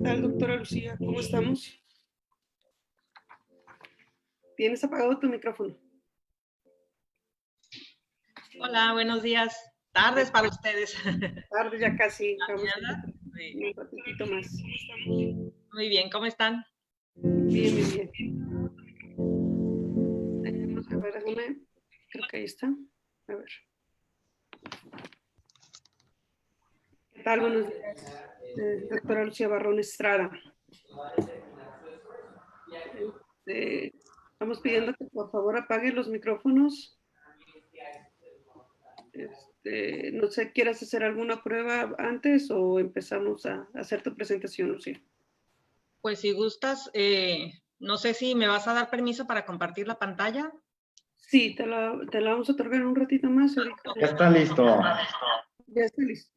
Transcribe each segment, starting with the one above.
tal, doctora Lucía? ¿Cómo estamos? ¿Tienes apagado tu micrófono? Hola, buenos días. Tardes para ustedes. Tarde, ya casi. Vamos ¿Mañana? un ratito más. Muy bien, ¿cómo están? Bien, bien, bien. A ver, déjame. Creo que ahí está. A ver. ¿Qué tal? Buenos días, doctora Lucía Barrón Estrada. Estamos pidiendo que por favor apague los micrófonos. No sé, ¿quieres hacer alguna prueba antes o empezamos a hacer tu presentación, Lucía? Pues si gustas, no sé si me vas a dar permiso para compartir la pantalla. Sí, te la vamos a otorgar un ratito más. Ahorita. Ya está listo. Ya está listo.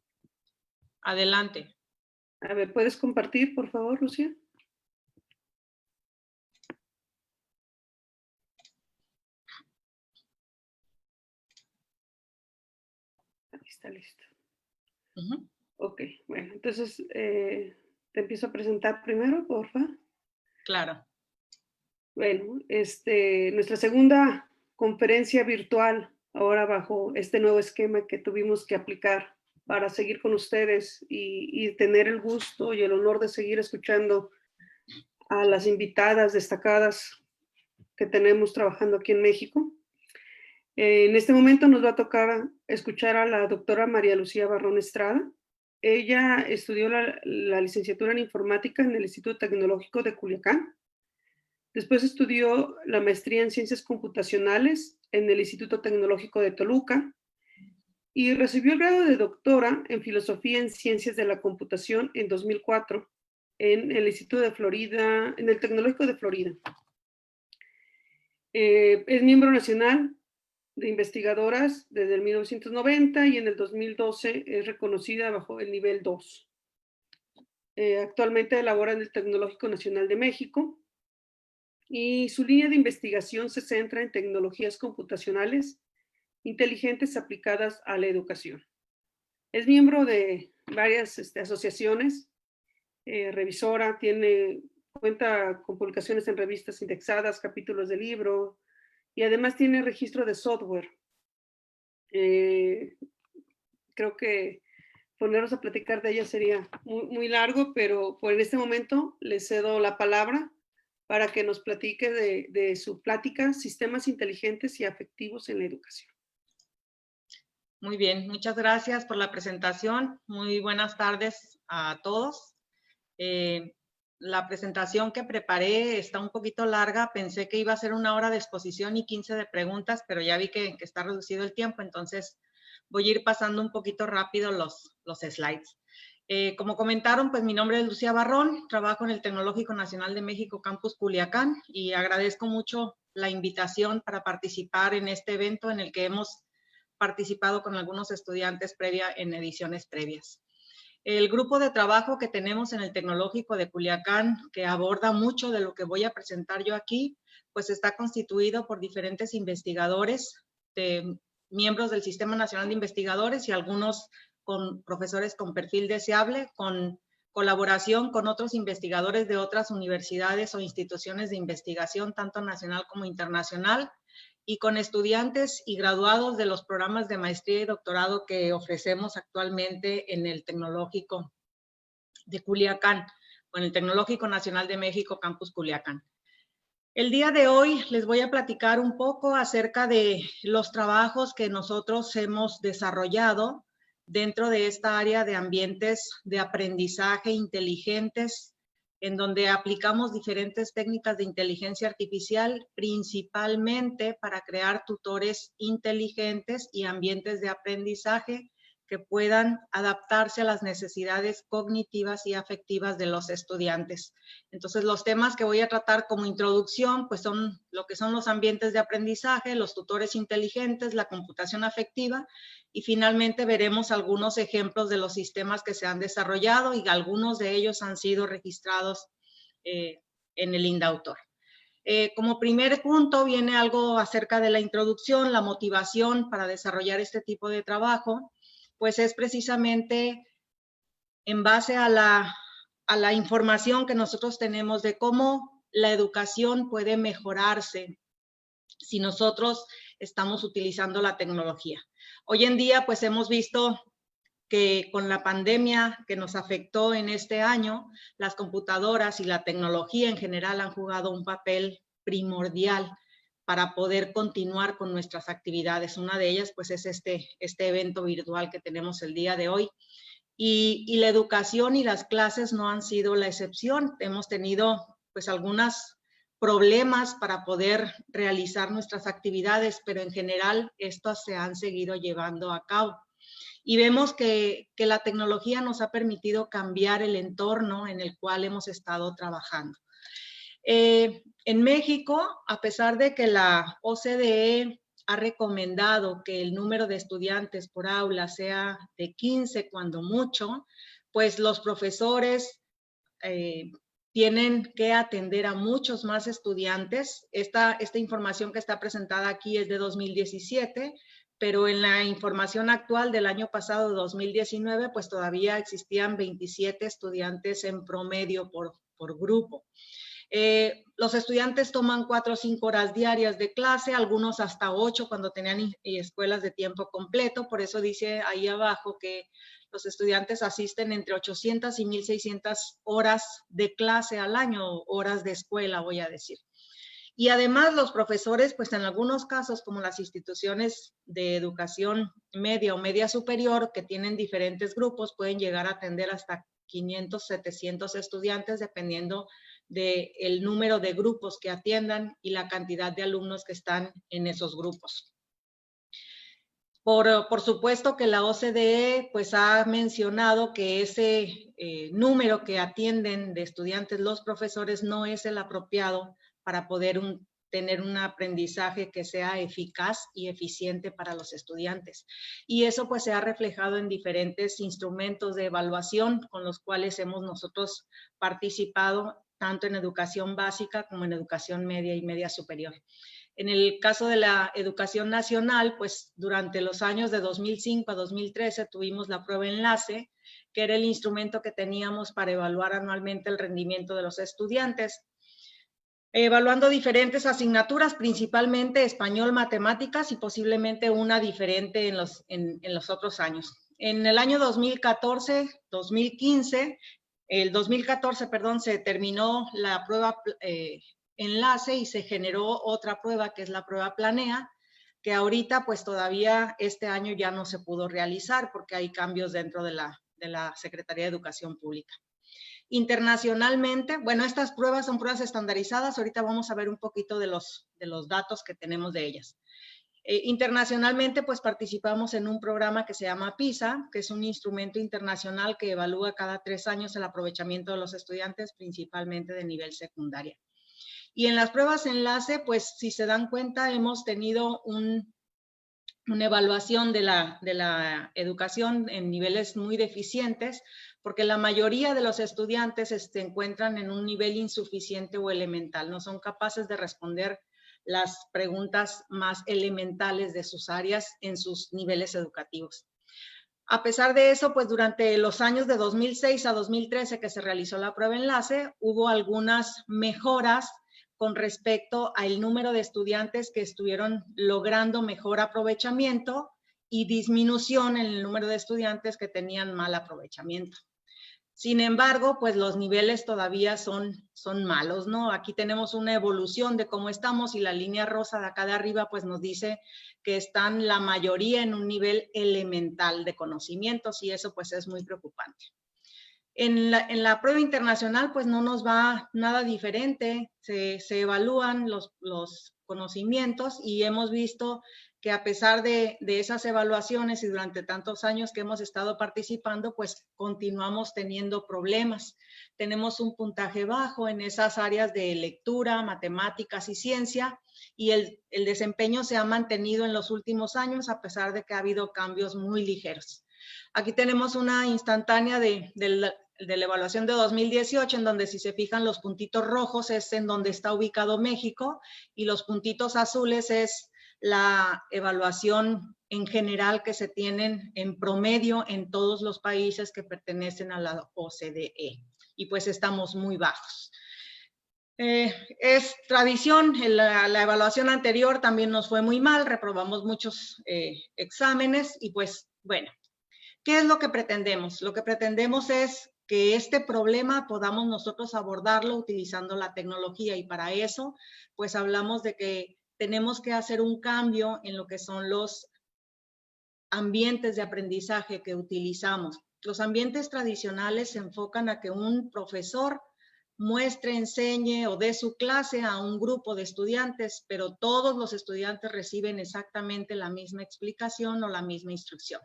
Adelante. A ver, ¿puedes compartir, por favor, Lucía? Ahí está listo. Ok, bueno, entonces te empiezo a presentar primero, porfa. Claro. Bueno, nuestra segunda conferencia virtual, ahora bajo este nuevo esquema que tuvimos que aplicar para seguir con ustedes y tener el gusto y el honor de seguir escuchando a las invitadas destacadas que tenemos trabajando aquí en México. En este momento nos va a tocar escuchar a la doctora María Lucía Barrón Estrada. Ella estudió la licenciatura en informática en el Instituto Tecnológico de Culiacán. Después estudió la maestría en ciencias computacionales en el Instituto Tecnológico de Toluca y recibió el grado de doctora en filosofía en ciencias de la computación en 2004 en el Instituto de Florida, en el Tecnológico de Florida. Es miembro nacional de investigadoras desde el 1990 y en el 2012 es reconocida bajo el nivel 2. Actualmente labora en el Tecnológico Nacional de México y su línea de investigación se centra en tecnologías computacionales inteligentes aplicadas a la educación. Es miembro de varias asociaciones, revisora, cuenta con publicaciones en revistas indexadas, capítulos de libro y además tiene registro de software. Creo que ponernos a platicar de ella sería muy largo, pero por este momento le cedo la palabra para que nos platique de su plática, sistemas inteligentes y afectivos en la educación. Muy bien, muchas gracias por la presentación. Muy buenas tardes a todos. La presentación que preparé está un poquito larga. Pensé que iba a ser 1 hora de exposición y 15 de preguntas, pero ya vi que está reducido el tiempo, entonces voy a ir pasando un poquito rápido los slides. Como comentaron, pues mi nombre es Lucía Barrón, trabajo en el Tecnológico Nacional de México, Campus Culiacán, y agradezco mucho la invitación para participar en este evento en el que hemos participado con algunos estudiantes en ediciones previas. El grupo de trabajo que tenemos en el Tecnológico de Culiacán, que aborda mucho de lo que voy a presentar yo aquí, pues está constituido por diferentes investigadores, miembros del Sistema Nacional de Investigadores y algunos con profesores con perfil deseable, con colaboración con otros investigadores de otras universidades o instituciones de investigación, tanto nacional como internacional, y con estudiantes y graduados de los programas de maestría y doctorado que ofrecemos actualmente en el Tecnológico de Culiacán, o en el Tecnológico Nacional de México, Campus Culiacán. El día de hoy les voy a platicar un poco acerca de los trabajos que nosotros hemos desarrollado dentro de esta área de ambientes de aprendizaje inteligentes, en donde aplicamos diferentes técnicas de inteligencia artificial, principalmente para crear tutores inteligentes y ambientes de aprendizaje que puedan adaptarse a las necesidades cognitivas y afectivas de los estudiantes. Entonces, los temas que voy a tratar como introducción, pues son lo que son los ambientes de aprendizaje, los tutores inteligentes, la computación afectiva, y finalmente veremos algunos ejemplos de los sistemas que se han desarrollado y algunos de ellos han sido registrados en el INDAUTOR. Como primer punto viene algo acerca de la introducción, la motivación para desarrollar este tipo de trabajo, pues es precisamente en base a a la información que nosotros tenemos de cómo la educación puede mejorarse si nosotros estamos utilizando la tecnología. Hoy en día, pues hemos visto que con la pandemia que nos afectó en este año, las computadoras y la tecnología en general han jugado un papel primordial para poder continuar con nuestras actividades. Una de ellas, pues, es este evento virtual que tenemos el día de hoy. Y la educación y las clases no han sido la excepción. Hemos tenido, pues, algunos problemas para poder realizar nuestras actividades, pero en general estas se han seguido llevando a cabo. Y vemos que la tecnología nos ha permitido cambiar el entorno en el cual hemos estado trabajando. En México, a pesar de que la OCDE ha recomendado que el número de estudiantes por aula sea de 15 cuando mucho, pues los profesores tienen que atender a muchos más estudiantes. Esta información que está presentada aquí es de 2017, pero en la información actual del año pasado, 2019, pues todavía existían 27 estudiantes en promedio por grupo. Los estudiantes toman 4 o 5 horas diarias de clase, algunos hasta 8 cuando tenían escuelas de tiempo completo, por eso dice ahí abajo que los estudiantes asisten entre 800 y 1,600 horas de clase al año, horas de escuela, voy a decir. Y además los profesores, pues en algunos casos, como las instituciones de educación media o media superior, que tienen diferentes grupos, pueden llegar a atender hasta 500, 700 estudiantes, dependiendo del número de grupos que atiendan y la cantidad de alumnos que están en esos grupos. Por supuesto que la OCDE pues ha mencionado que ese número que atienden de estudiantes los profesores no es el apropiado para poder tener un aprendizaje que sea eficaz y eficiente para los estudiantes. Y eso pues se ha reflejado en diferentes instrumentos de evaluación con los cuales hemos nosotros participado tanto en educación básica como en educación media y media superior. En el caso de la educación nacional, pues durante los años de 2005 a 2013 tuvimos la prueba enlace, que era el instrumento que teníamos para evaluar anualmente el rendimiento de los estudiantes, evaluando diferentes asignaturas, principalmente español, matemáticas y posiblemente una diferente en los otros años. En el año 2014, 2015, el 2014, perdón, se terminó la prueba enlace y se generó otra prueba que es la prueba Planea, que ahorita pues todavía este año ya no se pudo realizar porque hay cambios dentro de la Secretaría de Educación Pública. Internacionalmente, bueno, estas pruebas son pruebas estandarizadas, ahorita vamos a ver un poquito de los datos que tenemos de ellas. Internacionalmente, pues participamos en un programa que se llama PISA, que es un instrumento internacional que evalúa cada 3 años el aprovechamiento de los estudiantes, principalmente de nivel secundaria. Y en las pruebas enlace, pues si se dan cuenta, hemos tenido una evaluación de la educación en niveles muy deficientes, porque la mayoría de los estudiantes se encuentran en un nivel insuficiente o elemental, no son capaces de responder las preguntas más elementales de sus áreas en sus niveles educativos. A pesar de eso, pues durante los años de 2006 a 2013 que se realizó la prueba enlace, hubo algunas mejoras con respecto al número de estudiantes que estuvieron logrando mejor aprovechamiento y disminución en el número de estudiantes que tenían mal aprovechamiento. Sin embargo, pues los niveles todavía son malos, ¿no? Aquí tenemos una evolución de cómo estamos y la línea rosa de acá de arriba pues nos dice que están la mayoría en un nivel elemental de conocimientos y eso pues es muy preocupante. En la prueba internacional pues no nos va nada diferente, se evalúan los conocimientos y hemos visto que a pesar de esas evaluaciones y durante tantos años que hemos estado participando, pues continuamos teniendo problemas. Tenemos un puntaje bajo en esas áreas de lectura, matemáticas y ciencia, y el desempeño se ha mantenido en los últimos años a pesar de que ha habido cambios muy ligeros. Aquí tenemos una instantánea de la evaluación de 2018, en donde si se fijan los puntitos rojos es en donde está ubicado México y los puntitos azules es la evaluación en general que se tienen en promedio en todos los países que pertenecen a la OCDE. y pues estamos muy bajos. Es tradición, la evaluación anterior también nos fue muy mal, reprobamos muchos exámenes y pues bueno, ¿qué es lo que pretendemos? Lo que pretendemos es que este problema podamos nosotros abordarlo utilizando la tecnología y para eso pues hablamos de que tenemos que hacer un cambio en lo que son los ambientes de aprendizaje que utilizamos. Los ambientes tradicionales se enfocan a que un profesor muestre, enseñe o dé su clase a un grupo de estudiantes, pero todos los estudiantes reciben exactamente la misma explicación o la misma instrucción.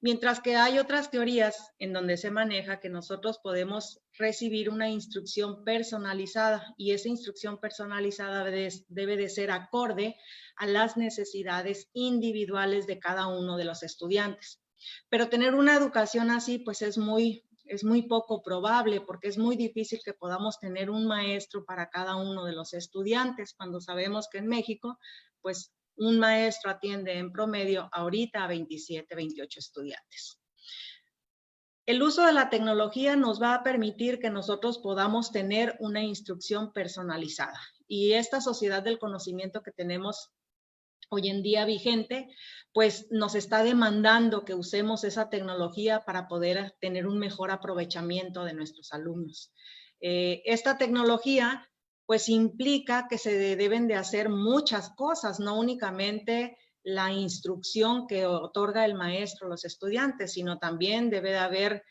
Mientras que hay otras teorías en donde se maneja que nosotros podemos recibir una instrucción personalizada y esa instrucción personalizada debe de ser acorde a las necesidades individuales de cada uno de los estudiantes. Pero tener una educación así pues es muy poco probable porque es muy difícil que podamos tener un maestro para cada uno de los estudiantes cuando sabemos que en México pues un maestro atiende en promedio ahorita a 27, 28 estudiantes. El uso de la tecnología nos va a permitir que nosotros podamos tener una instrucción personalizada y esta sociedad del conocimiento que tenemos hoy en día vigente, pues nos está demandando que usemos esa tecnología para poder tener un mejor aprovechamiento de nuestros alumnos. Esta tecnología pues implica que se deben de hacer muchas cosas, no únicamente la instrucción que otorga el maestro a los estudiantes, sino también debe de haber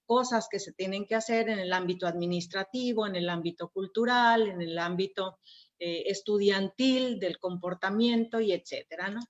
cosas que se tienen que hacer en el ámbito administrativo, en el ámbito cultural, en el ámbito estudiantil, del comportamiento y etcétera, ¿no?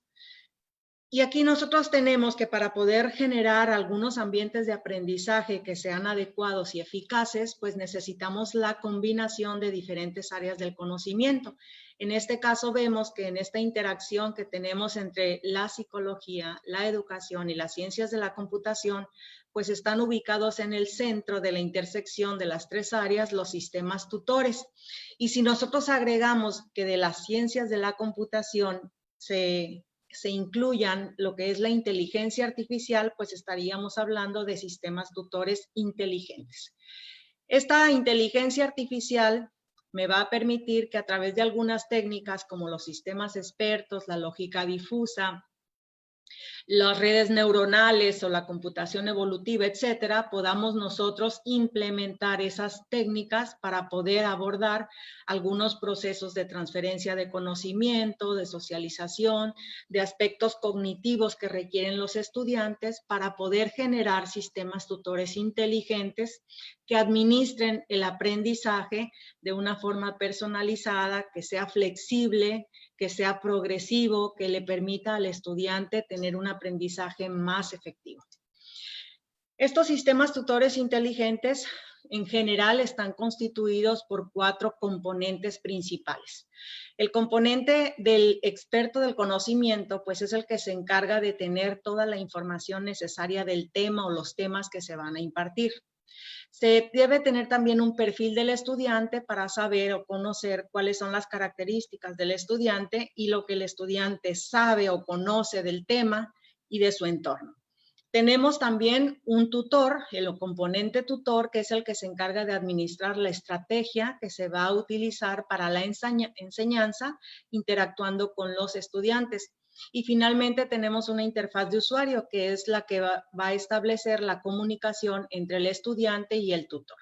Y aquí nosotros tenemos que para poder generar algunos ambientes de aprendizaje que sean adecuados y eficaces, pues necesitamos la combinación de diferentes áreas del conocimiento. En este caso vemos que en esta interacción que tenemos entre la psicología, la educación y las ciencias de la computación, pues están ubicados en el centro de la intersección de las tres áreas los sistemas tutores. Y si nosotros agregamos que de las ciencias de la computación se incluyan lo que es la inteligencia artificial, pues estaríamos hablando de sistemas tutores inteligentes. Esta inteligencia artificial me va a permitir que a través de algunas técnicas como los sistemas expertos, la lógica difusa, las redes neuronales o la computación evolutiva, etcétera, podamos nosotros implementar esas técnicas para poder abordar algunos procesos de transferencia de conocimiento, de socialización, de aspectos cognitivos que requieren los estudiantes para poder generar sistemas tutores inteligentes que administren el aprendizaje de una forma personalizada, que sea flexible, que sea progresivo, que le permita al estudiante tener un aprendizaje más efectivo. Estos sistemas tutores inteligentes en general están constituidos por 4 componentes principales. El componente del experto del conocimiento, pues es el que se encarga de tener toda la información necesaria del tema o los temas que se van a impartir. Se debe tener también un perfil del estudiante para saber o conocer cuáles son las características del estudiante y lo que el estudiante sabe o conoce del tema y de su entorno. Tenemos también un tutor, el componente tutor, que es el que se encarga de administrar la estrategia que se va a utilizar para la enseñanza, interactuando con los estudiantes. Y finalmente tenemos una interfaz de usuario que es la que va a establecer la comunicación entre el estudiante y el tutor.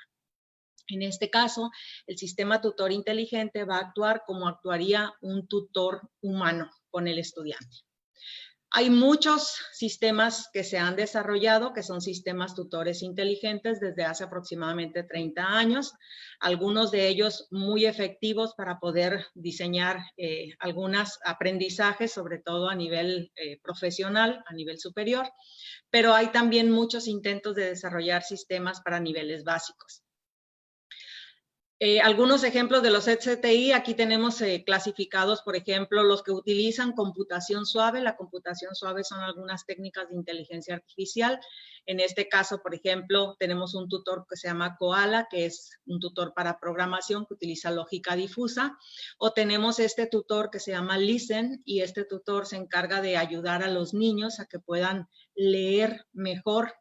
En este caso, el sistema tutor inteligente va a actuar como actuaría un tutor humano con el estudiante. Hay muchos sistemas que se han desarrollado, que son sistemas tutores inteligentes desde hace aproximadamente 30 años, algunos de ellos muy efectivos para poder diseñar algunos aprendizajes, sobre todo a nivel profesional, a nivel superior, pero hay también muchos intentos de desarrollar sistemas para niveles básicos. Algunos ejemplos de los STI, aquí tenemos clasificados, por ejemplo, los que utilizan computación suave. La computación suave son algunas técnicas de inteligencia artificial. En este caso, por ejemplo, tenemos un tutor que se llama Koala, que es un tutor para programación que utiliza lógica difusa. O tenemos este tutor que se llama Listen, y este tutor se encarga de ayudar a los niños a que puedan leer mejor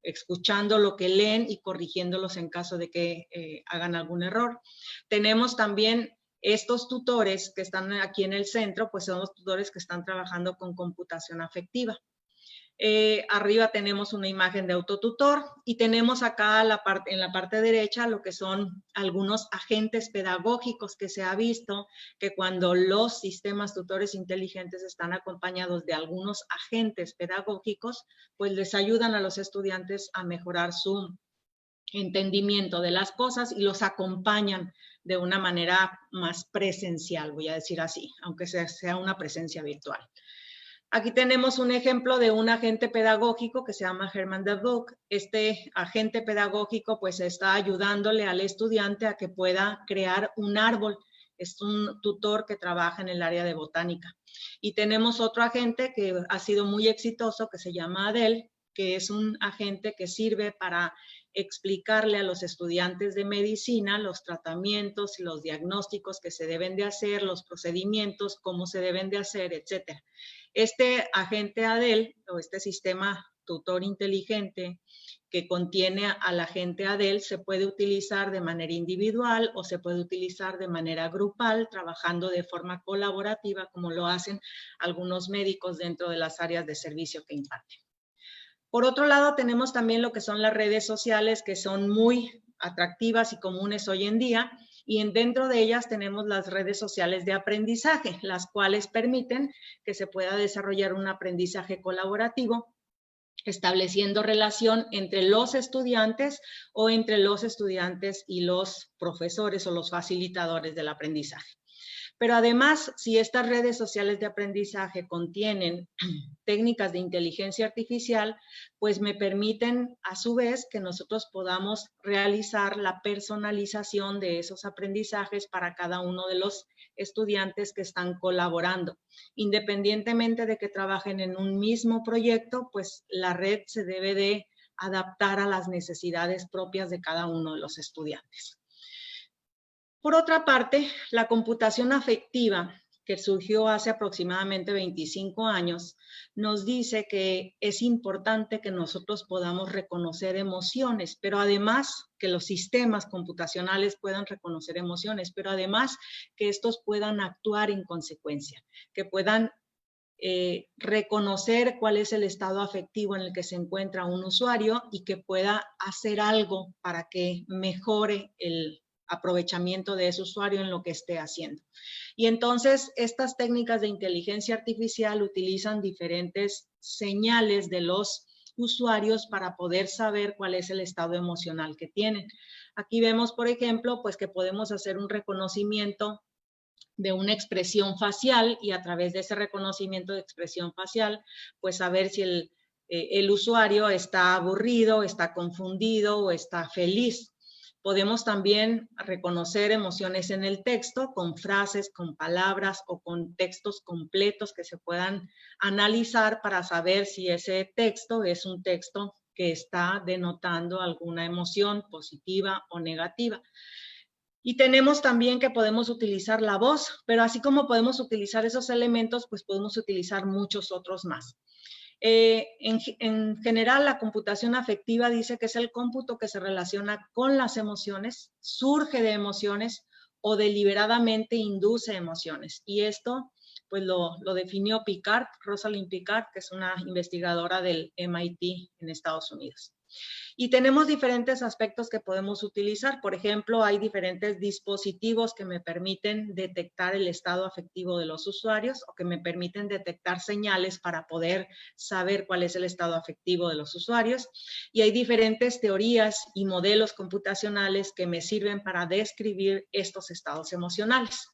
escuchando lo que leen y corrigiéndolos en caso de que hagan algún error. Tenemos también estos tutores que están aquí en el centro, pues son los tutores que están trabajando con computación afectiva. Arriba tenemos una imagen de autotutor y tenemos acá en la parte derecha lo que son algunos agentes pedagógicos que se ha visto que cuando los sistemas tutores inteligentes están acompañados de algunos agentes pedagógicos, pues les ayudan a los estudiantes a mejorar su entendimiento de las cosas y los acompañan de una manera más presencial, voy a decir así, aunque sea una presencia virtual. Aquí tenemos un ejemplo de un agente pedagógico que se llama Herman de Boek. Este agente pedagógico pues está ayudándole al estudiante a que pueda crear un árbol. Es un tutor que trabaja en el área de botánica. Y tenemos otro agente que ha sido muy exitoso que se llama Adele, que es un agente que sirve para explicarle a los estudiantes de medicina los tratamientos, los diagnósticos que se deben de hacer, los procedimientos, cómo se deben de hacer, etc. Este agente Adele o este sistema tutor inteligente que contiene al agente Adele se puede utilizar de manera individual o se puede utilizar de manera grupal, trabajando de forma colaborativa como lo hacen algunos médicos dentro de las áreas de servicio que imparten. Por otro lado, tenemos también lo que son las redes sociales, que son muy atractivas y comunes hoy en día, y dentro de ellas tenemos las redes sociales de aprendizaje, las cuales permiten que se pueda desarrollar un aprendizaje colaborativo, estableciendo relación entre los estudiantes o entre los estudiantes y los profesores o los facilitadores del aprendizaje. Pero además, si estas redes sociales de aprendizaje contienen técnicas de inteligencia artificial, pues me permiten a su vez que nosotros podamos realizar la personalización de esos aprendizajes para cada uno de los estudiantes que están colaborando. Independientemente de que trabajen en un mismo proyecto, pues la red se debe de adaptar a las necesidades propias de cada uno de los estudiantes. Por otra parte, la computación afectiva, que surgió hace aproximadamente 25 años, nos dice que es importante que nosotros podamos reconocer emociones, pero además que los sistemas computacionales puedan reconocer emociones, pero además que estos puedan actuar en consecuencia, que puedan reconocer cuál es el estado afectivo en el que se encuentra un usuario y que pueda hacer algo para que mejore el aprovechamiento de ese usuario en lo que esté haciendo. Y entonces estas técnicas de inteligencia artificial utilizan diferentes señales de los usuarios para poder saber cuál es el estado emocional que tienen. Aquí vemos, por ejemplo, pues que podemos hacer un reconocimiento de una expresión facial y a través de ese reconocimiento de expresión facial, pues saber si el usuario está aburrido, está confundido o está feliz. Podemos también reconocer emociones en el texto con frases, con palabras o con textos completos que se puedan analizar para saber si ese texto es un texto que está denotando alguna emoción positiva o negativa. Y tenemos también que podemos utilizar la voz, pero así como podemos utilizar esos elementos, pues podemos utilizar muchos otros más. En general, la computación afectiva dice que es el cómputo que se relaciona con las emociones, surge de emociones o deliberadamente induce emociones. Y esto, pues lo definió Picard, Rosalind Picard, que es una investigadora del MIT en Estados Unidos. Y tenemos diferentes aspectos que podemos utilizar. Por ejemplo, hay diferentes dispositivos que me permiten detectar el estado afectivo de los usuarios o que me permiten detectar señales para poder saber cuál es el estado afectivo de los usuarios. Y hay diferentes teorías y modelos computacionales que me sirven para describir estos estados emocionales.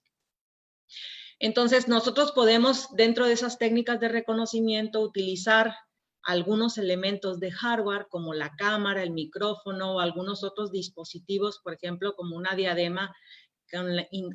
Entonces, nosotros podemos, dentro de esas técnicas de reconocimiento, utilizar algunos elementos de hardware como la cámara, el micrófono o algunos otros dispositivos, por ejemplo, como una diadema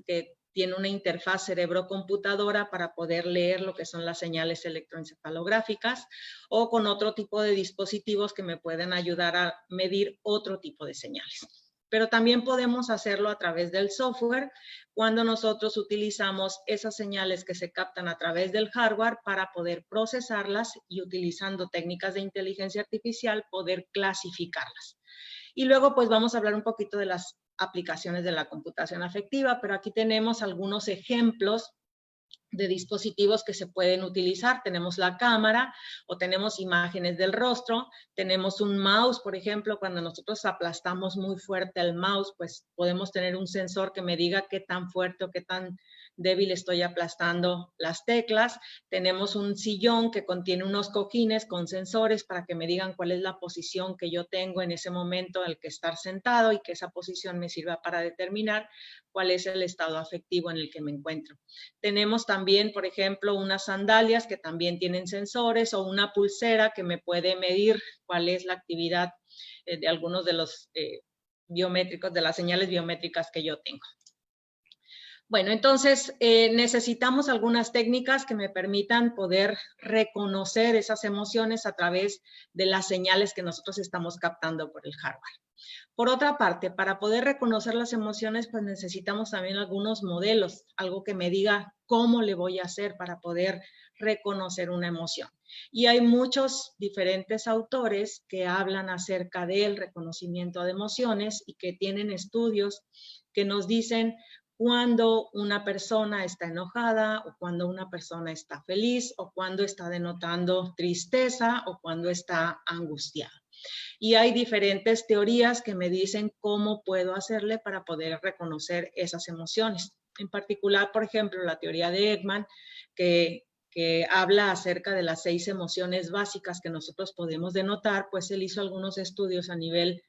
que tiene una interfaz cerebro-computadora para poder leer lo que son las señales electroencefalográficas o con otro tipo de dispositivos que me pueden ayudar a medir otro tipo de señales. pero también podemos hacerlo a través del software cuando nosotros utilizamos esas señales que se captan a través del hardware para poder procesarlas y utilizando técnicas de inteligencia artificial poder clasificarlas. Y luego pues vamos a hablar un poquito de las aplicaciones de la computación afectiva, pero aquí tenemos algunos ejemplos de dispositivos que se pueden utilizar. Tenemos la cámara o tenemos imágenes del rostro, tenemos un mouse, por ejemplo, cuando nosotros aplastamos muy fuerte el mouse, pues podemos tener un sensor que me diga qué tan fuerte o qué tan débil estoy aplastando las teclas. Tenemos un sillón que contiene unos cojines con sensores para que me digan cuál es la posición que yo tengo en ese momento al que estar sentado y que esa posición me sirva para determinar cuál es el estado afectivo en el que me encuentro. Tenemos también, por ejemplo, unas sandalias que también tienen sensores o una pulsera que me puede medir cuál es la actividad de algunos de los biométricos, de las señales biométricas que yo tengo. Bueno, entonces necesitamos algunas técnicas que me permitan poder reconocer esas emociones a través de las señales que nosotros estamos captando por el hardware. Por otra parte, para poder reconocer las emociones, pues necesitamos también algunos modelos, algo que me diga cómo le voy a hacer para poder reconocer una emoción. Y hay muchos diferentes autores que hablan acerca del reconocimiento de emociones y que tienen estudios que nos dicen cuando una persona está enojada o cuando una persona está feliz o cuando está denotando tristeza o cuando está angustiada. Y hay diferentes teorías que me dicen cómo puedo hacerle para poder reconocer esas emociones. En particular, por ejemplo, la teoría de Ekman, que habla acerca de las 6 emociones básicas que nosotros podemos denotar, pues él hizo algunos estudios a nivel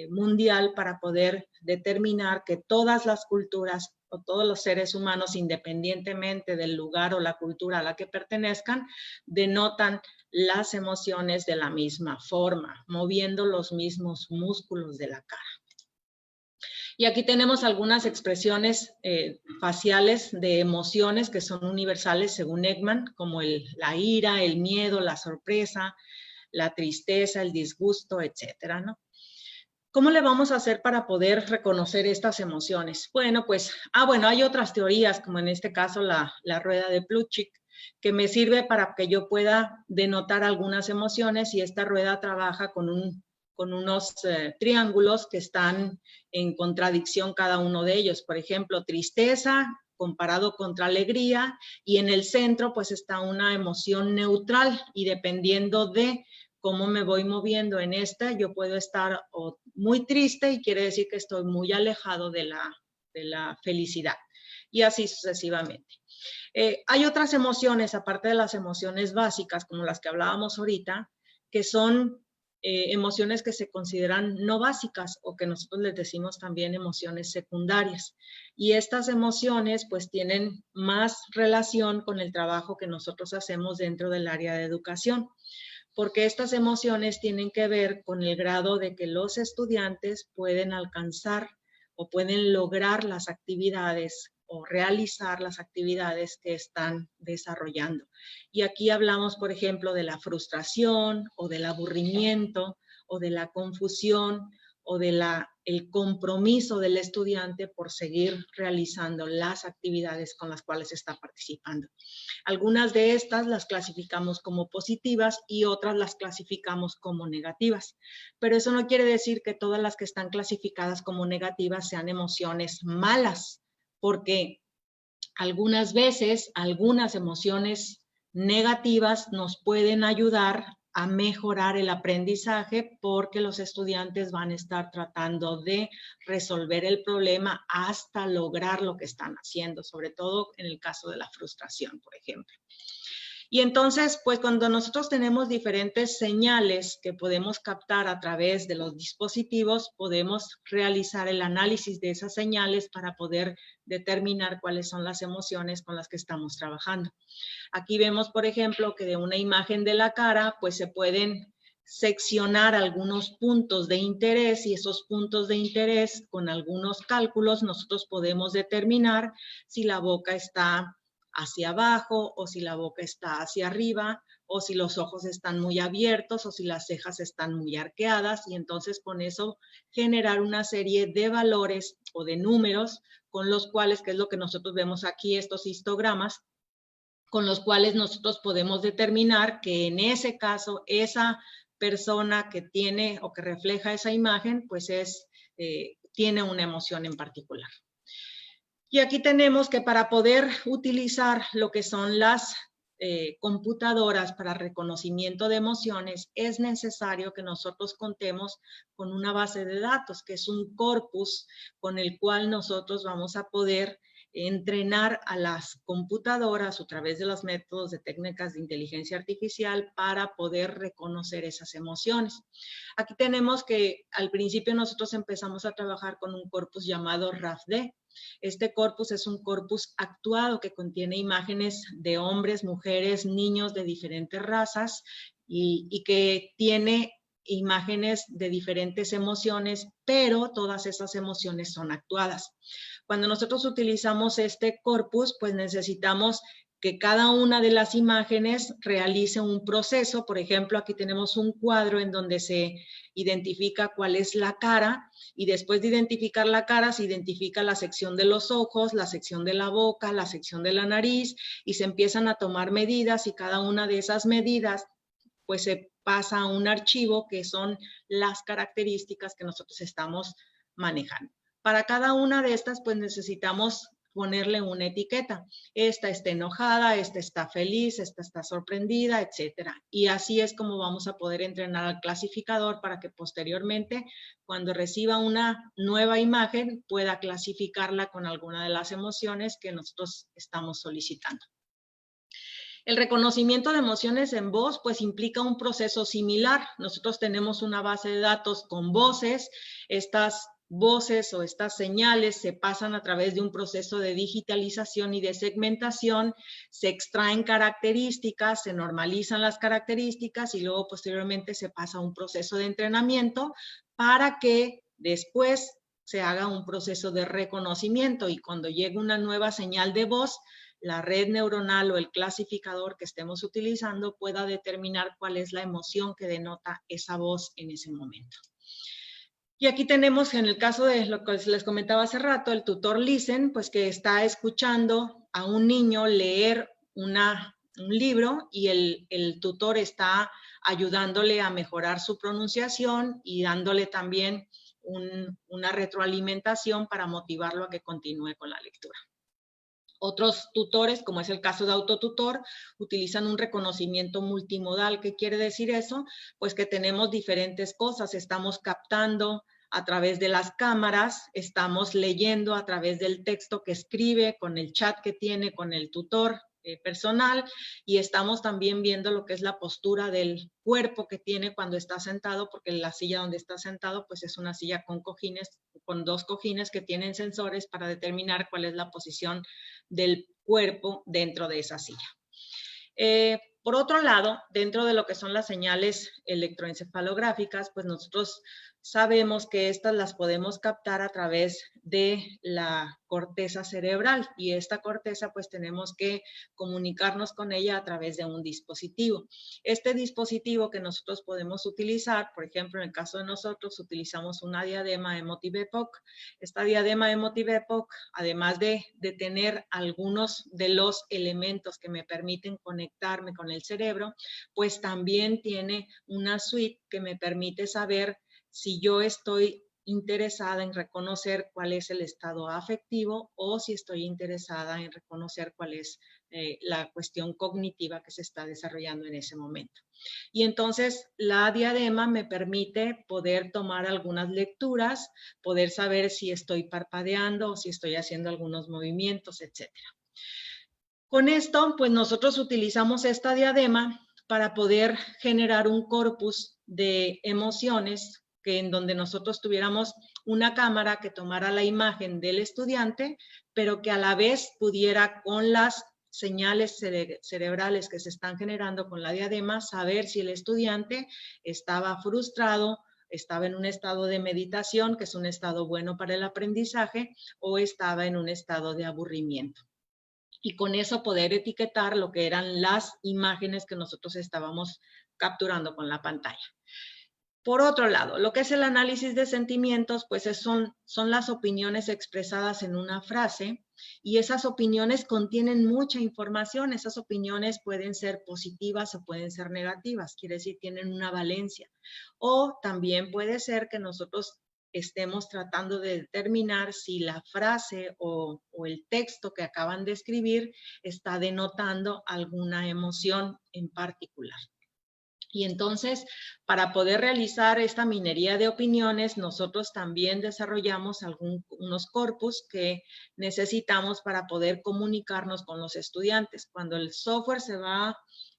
mundial para poder determinar que todas las culturas o todos los seres humanos, independientemente del lugar o la cultura a la que pertenezcan, denotan las emociones de la misma forma, moviendo los mismos músculos de la cara. Y aquí tenemos algunas expresiones faciales de emociones que son universales según Ekman, como la ira, el miedo, la sorpresa, la tristeza, el disgusto, etcétera, ¿no? ¿Cómo le vamos a hacer para poder reconocer estas emociones? Bueno, pues, hay otras teorías, como en este caso la rueda de Plutchik, que me sirve para que yo pueda denotar algunas emociones y esta rueda trabaja con unos triángulos que están en contradicción cada uno de ellos. Por ejemplo, tristeza comparado contra alegría y en el centro pues está una emoción neutral y dependiendo de cómo me voy moviendo en esta, yo puedo estar muy triste y quiere decir que estoy muy alejado de la felicidad y así sucesivamente. Hay otras emociones, aparte de las emociones básicas, como las que hablábamos ahorita, que son emociones que se consideran no básicas o que nosotros les decimos también emociones secundarias. Y estas emociones pues tienen más relación con el trabajo que nosotros hacemos dentro del área de educación, porque estas emociones tienen que ver con el grado de que los estudiantes pueden alcanzar o pueden lograr las actividades o realizar las actividades que están desarrollando. Y aquí hablamos, por ejemplo, de la frustración o del aburrimiento o de la confusión o de el compromiso del estudiante por seguir realizando las actividades con las cuales está participando. Algunas de estas las clasificamos como positivas y otras las clasificamos como negativas, pero eso no quiere decir que todas las que están clasificadas como negativas sean emociones malas, porque algunas veces algunas emociones negativas nos pueden ayudar a mejorar el aprendizaje porque los estudiantes van a estar tratando de resolver el problema hasta lograr lo que están haciendo, sobre todo en el caso de la frustración, por ejemplo. Y entonces, pues cuando nosotros tenemos diferentes señales que podemos captar a través de los dispositivos, podemos realizar el análisis de esas señales para poder determinar cuáles son las emociones con las que estamos trabajando. Aquí vemos, por ejemplo, que de una imagen de la cara, pues se pueden seccionar algunos puntos de interés y esos puntos de interés con algunos cálculos nosotros podemos determinar si la boca está hacia abajo o si la boca está hacia arriba o si los ojos están muy abiertos, o si las cejas están muy arqueadas, y entonces con eso generar una serie de valores o de números con los cuales, que es lo que nosotros vemos aquí, estos histogramas, con los cuales nosotros podemos determinar que en ese caso, esa persona que tiene o que refleja esa imagen, pues tiene una emoción en particular. Y aquí tenemos que para poder utilizar lo que son las computadoras para reconocimiento de emociones, es necesario que nosotros contemos con una base de datos, que es un corpus con el cual nosotros vamos a poder entrenar a las computadoras a través de los métodos de técnicas de inteligencia artificial para poder reconocer esas emociones. Aquí tenemos que al principio nosotros empezamos a trabajar con un corpus llamado RAFD. Este corpus es un corpus actuado que contiene imágenes de hombres, mujeres, niños de diferentes razas y que tiene imágenes de diferentes emociones, pero todas esas emociones son actuadas. Cuando nosotros utilizamos este corpus, pues necesitamos que cada una de las imágenes realice un proceso. Por ejemplo, aquí tenemos un cuadro en donde se identifica cuál es la cara y después de identificar la cara se identifica la sección de los ojos, la sección de la boca, la sección de la nariz y se empiezan a tomar medidas y cada una de esas medidas pues se pasa a un archivo que son las características que nosotros estamos manejando. Para cada una de estas pues necesitamos ponerle una etiqueta. Esta está enojada, esta está feliz, esta está sorprendida, etcétera. Y así es como vamos a poder entrenar al clasificador para que posteriormente, cuando reciba una nueva imagen, pueda clasificarla con alguna de las emociones que nosotros estamos solicitando. El reconocimiento de emociones en voz, pues implica un proceso similar. Nosotros tenemos una base de datos con voces. Estas voces o estas señales se pasan a través de un proceso de digitalización y de segmentación, se extraen características, se normalizan las características y luego posteriormente se pasa a un proceso de entrenamiento para que después se haga un proceso de reconocimiento y cuando llegue una nueva señal de voz, la red neuronal o el clasificador que estemos utilizando pueda determinar cuál es la emoción que denota esa voz en ese momento. Y aquí tenemos, en el caso de lo que les comentaba hace rato, el tutor Listen, pues que está escuchando a un niño leer un libro y el tutor está ayudándole a mejorar su pronunciación y dándole también una retroalimentación para motivarlo a que continúe con la lectura. Otros tutores, como es el caso de Autotutor, utilizan un reconocimiento multimodal. ¿Qué quiere decir eso? Pues que tenemos diferentes cosas. Estamos captando a través de las cámaras, estamos leyendo a través del texto que escribe, con el chat que tiene con el tutor personal y estamos también viendo lo que es la postura del cuerpo que tiene cuando está sentado, porque la silla donde está sentado pues es una silla con cojines, con dos cojines que tienen sensores para determinar cuál es la posición del cuerpo dentro de esa silla. Por otro lado, dentro de lo que son las señales electroencefalográficas, pues nosotros sabemos que estas las podemos captar a través de la corteza cerebral y esta corteza pues tenemos que comunicarnos con ella a través de un dispositivo. Este dispositivo que nosotros podemos utilizar, por ejemplo, en el caso de nosotros utilizamos una diadema Emotive Epoch. Esta diadema Emotive Epoch, además de tener algunos de los elementos que me permiten conectarme con el cerebro, pues también tiene una suite que me permite saber si yo estoy interesada en reconocer cuál es el estado afectivo o si estoy interesada en reconocer cuál es la cuestión cognitiva que se está desarrollando en ese momento. Y entonces la diadema me permite poder tomar algunas lecturas, poder saber si estoy parpadeando o si estoy haciendo algunos movimientos, etc. Con esto, pues nosotros utilizamos esta diadema para poder generar un corpus de emociones en donde nosotros tuviéramos una cámara que tomara la imagen del estudiante, pero que a la vez pudiera con las señales cerebrales que se están generando con la diadema, saber si el estudiante estaba frustrado, estaba en un estado de meditación, que es un estado bueno para el aprendizaje, o estaba en un estado de aburrimiento. y con eso poder etiquetar lo que eran las imágenes que nosotros estábamos capturando con la pantalla. Por otro lado, lo que es el análisis de sentimientos, pues son las opiniones expresadas en una frase, y esas opiniones contienen mucha información. Esas opiniones pueden ser positivas o pueden ser negativas, quiere decir, tienen una valencia. O también puede ser que nosotros estemos tratando de determinar si la frase o el texto que acaban de escribir está denotando alguna emoción en particular. Y entonces, para poder realizar esta minería de opiniones, nosotros también desarrollamos unos corpus que necesitamos para poder comunicarnos con los estudiantes. Cuando el software se va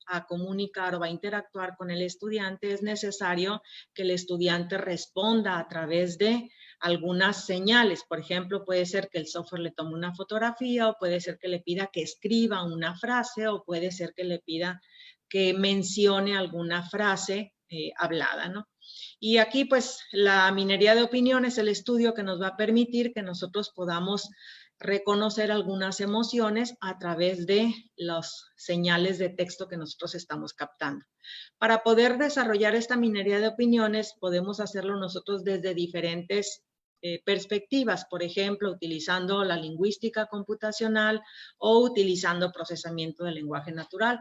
a comunicar o va a interactuar con el estudiante, es necesario que el estudiante responda a través de algunas señales. Por ejemplo, puede ser que el software le tome una fotografía, o puede ser que le pida que escriba una frase, o puede ser que le pida que mencione alguna frase hablada, ¿no? Y aquí, pues, la minería de opinión es el estudio que nos va a permitir que nosotros podamos reconocer algunas emociones a través de las señales de texto que nosotros estamos captando. Para poder desarrollar esta minería de opiniones, podemos hacerlo nosotros desde diferentes perspectivas, por ejemplo, utilizando la lingüística computacional o utilizando procesamiento del lenguaje natural,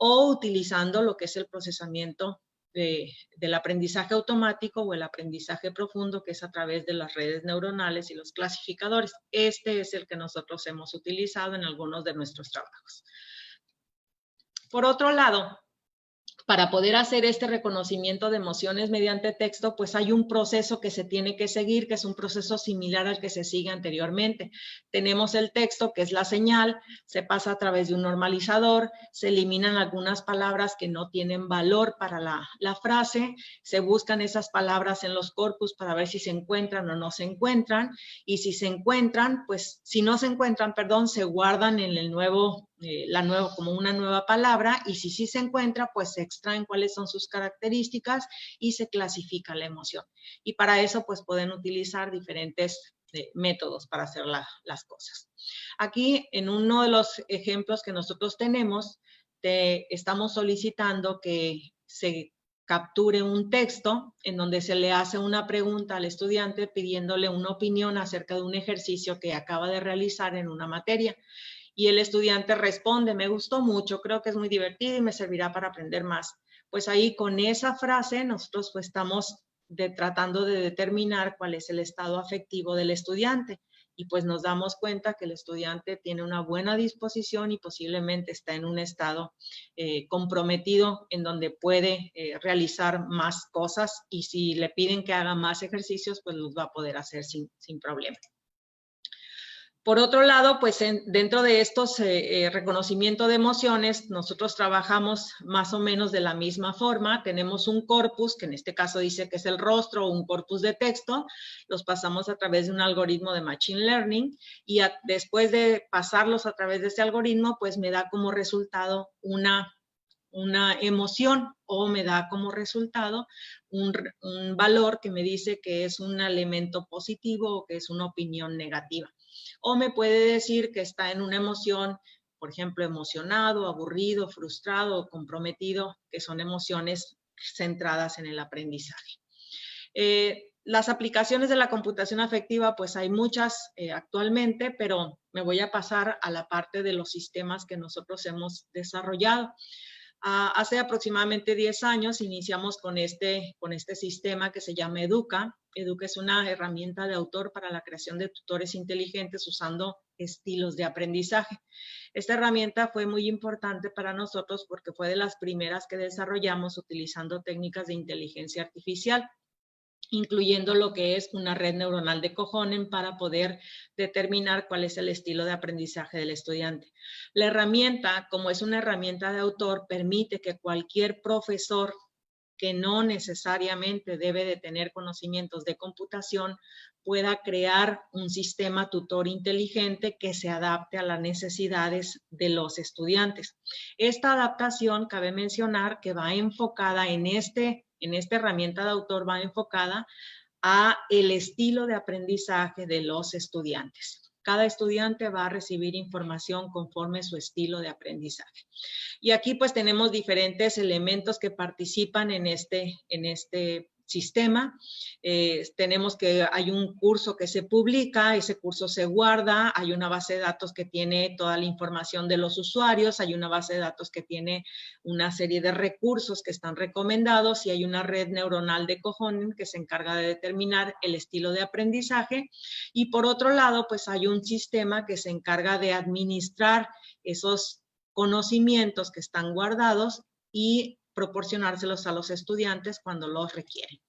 o utilizando lo que es el procesamiento del aprendizaje automático o el aprendizaje profundo, que es a través de las redes neuronales y los clasificadores. Este es el que nosotros hemos utilizado en algunos de nuestros trabajos. Por otro lado, para poder hacer este reconocimiento de emociones mediante texto, pues hay un proceso que se tiene que seguir, que es un proceso similar al que se sigue anteriormente. Tenemos el texto, que es la señal, se pasa a través de un normalizador, se eliminan algunas palabras que no tienen valor para la frase, se buscan esas palabras en los corpus para ver si se encuentran o no se encuentran, y si se encuentran, pues si no se encuentran, perdón, se guardan en el nuevo como una nueva palabra, y si sí se encuentra, pues se extraen cuáles son sus características y se clasifica la emoción. Y para eso, pues pueden utilizar diferentes métodos para hacer las cosas. Aquí, en uno de los ejemplos que nosotros tenemos, estamos solicitando que se capture un texto en donde se le hace una pregunta al estudiante pidiéndole una opinión acerca de un ejercicio que acaba de realizar en una materia. Y el estudiante responde: me gustó mucho, creo que es muy divertido y me servirá para aprender más. Pues ahí, con esa frase, nosotros pues estamos tratando de determinar cuál es el estado afectivo del estudiante, y pues nos damos cuenta que el estudiante tiene una buena disposición y posiblemente está en un estado comprometido, en donde puede realizar más cosas, y si le piden que haga más ejercicios, pues los va a poder hacer sin problema. Por otro lado, pues dentro de estos reconocimiento de emociones, nosotros trabajamos más o menos de la misma forma. Tenemos un corpus, que en este caso dice que es el rostro, o un corpus de texto. Los pasamos a través de un algoritmo de Machine Learning, y después de pasarlos a través de este algoritmo, pues me da como resultado una emoción, o me da como resultado un valor que me dice que es un elemento positivo o que es una opinión negativa. O me puede decir que está en una emoción, por ejemplo, emocionado, aburrido, frustrado o comprometido, que son emociones centradas en el aprendizaje. Las aplicaciones de la computación afectiva, pues hay muchas actualmente, pero me voy a pasar a la parte de los sistemas que nosotros hemos desarrollado. Hace aproximadamente 10 años iniciamos con este sistema que se llama Educa. Educa es una herramienta de autor para la creación de tutores inteligentes usando estilos de aprendizaje. Esta herramienta fue muy importante para nosotros porque fue de las primeras que desarrollamos utilizando técnicas de inteligencia artificial, incluyendo lo que es una red neuronal de Cojonen, para poder determinar cuál es el estilo de aprendizaje del estudiante. La herramienta, como es una herramienta de autor, permite que cualquier profesor que no necesariamente debe de tener conocimientos de computación pueda crear un sistema tutor inteligente que se adapte a las necesidades de los estudiantes. Esta adaptación, cabe mencionar que va enfocada en esta herramienta de autor, va enfocada a el estilo de aprendizaje de los estudiantes. cada estudiante va a recibir información conforme su estilo de aprendizaje. Y aquí pues tenemos diferentes elementos que participan en este sistema. Tenemos que hay un curso que se publica, ese curso se guarda, hay una base de datos que tiene toda la información de los usuarios, hay una base de datos que tiene una serie de recursos que están recomendados y hay una red neuronal de Kohonen que se encarga de determinar el estilo de aprendizaje. Y por otro lado, pues hay un sistema que se encarga de administrar esos conocimientos que están guardados y proporcionárselos a los estudiantes cuando los requieren.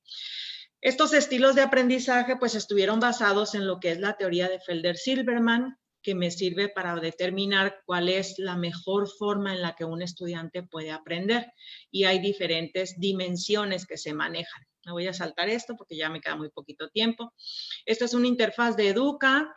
Estos estilos de aprendizaje pues estuvieron basados en lo que es la teoría de Felder-Silberman, que me sirve para determinar cuál es la mejor forma en la que un estudiante puede aprender. Y hay diferentes dimensiones que se manejan. Me voy a saltar esto porque ya me queda muy poquito tiempo. Esta es una interfaz de Educa,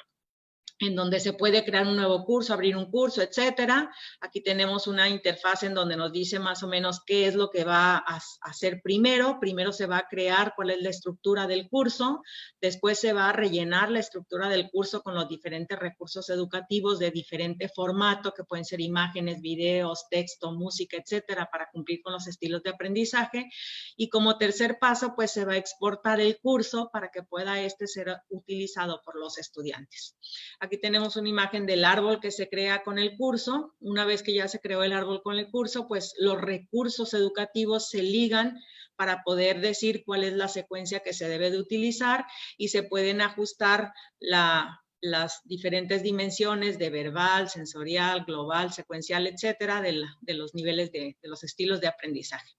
en donde se puede crear un nuevo curso, abrir un curso, etcétera. Aquí tenemos una interfaz en donde nos dice más o menos qué es lo que va a hacer primero. Primero se va a crear cuál es la estructura del curso, después se va a rellenar la estructura del curso con los diferentes recursos educativos de diferente formato, que pueden ser imágenes, videos, texto, música, etcétera, para cumplir con los estilos de aprendizaje. Y como tercer paso, pues se va a exportar el curso para que pueda ser utilizado por los estudiantes. Aquí tenemos una imagen del árbol que se crea con el curso. Una vez que ya se creó el árbol con el curso, pues los recursos educativos se ligan para poder decir cuál es la secuencia que se debe de utilizar y se pueden ajustar las diferentes dimensiones de verbal, sensorial, global, secuencial, etcétera, de los niveles de los estilos de aprendizaje.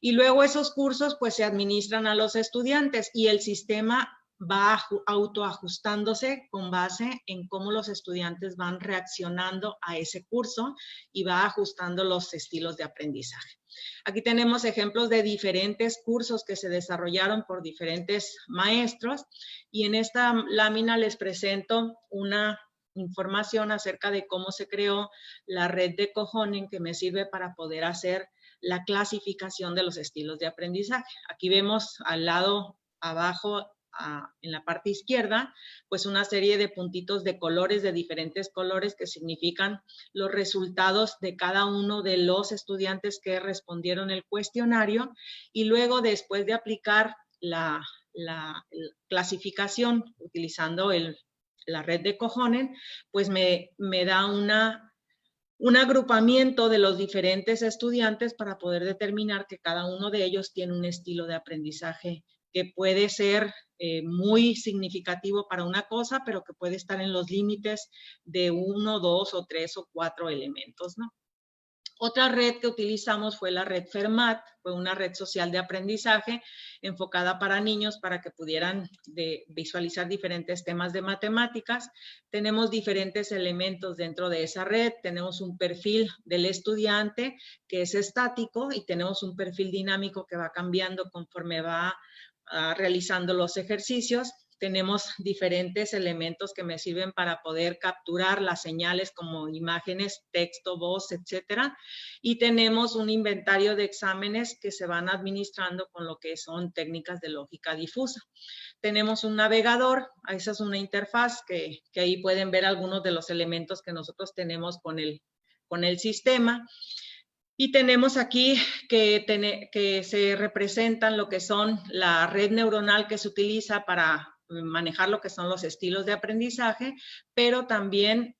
Y luego esos cursos pues se administran a los estudiantes y el sistema va autoajustándose con base en cómo los estudiantes van reaccionando a ese curso y va ajustando los estilos de aprendizaje. Aquí tenemos ejemplos de diferentes cursos que se desarrollaron por diferentes maestros y en esta lámina les presento una información acerca de cómo se creó la red de Kohonen que me sirve para poder hacer la clasificación de los estilos de aprendizaje. Aquí vemos al lado abajo en la parte izquierda, pues una serie de puntitos de colores, de diferentes colores que significan los resultados de cada uno de los estudiantes que respondieron el cuestionario y luego después de aplicar la clasificación utilizando la red de Kohonen, pues me da un agrupamiento de los diferentes estudiantes para poder determinar que cada uno de ellos tiene un estilo de aprendizaje que puede ser muy significativo para una cosa, pero que puede estar en los límites de 1, 2 o 3 o 4 elementos, ¿no? Otra red que utilizamos fue la red Fermat, fue una red social de aprendizaje enfocada para niños para que pudieran visualizar diferentes temas de matemáticas. Tenemos diferentes elementos dentro de esa red, tenemos un perfil del estudiante que es estático y tenemos un perfil dinámico que va cambiando conforme va realizando los ejercicios. Tenemos diferentes elementos que me sirven para poder capturar las señales como imágenes, texto, voz, etcétera. Y tenemos un inventario de exámenes que se van administrando con lo que son técnicas de lógica difusa. Tenemos un navegador, esa es una interfaz que ahí pueden ver algunos de los elementos que nosotros tenemos con el sistema. Y tenemos aquí que se representan lo que son la red neuronal que se utiliza para manejar lo que son los estilos de aprendizaje, pero también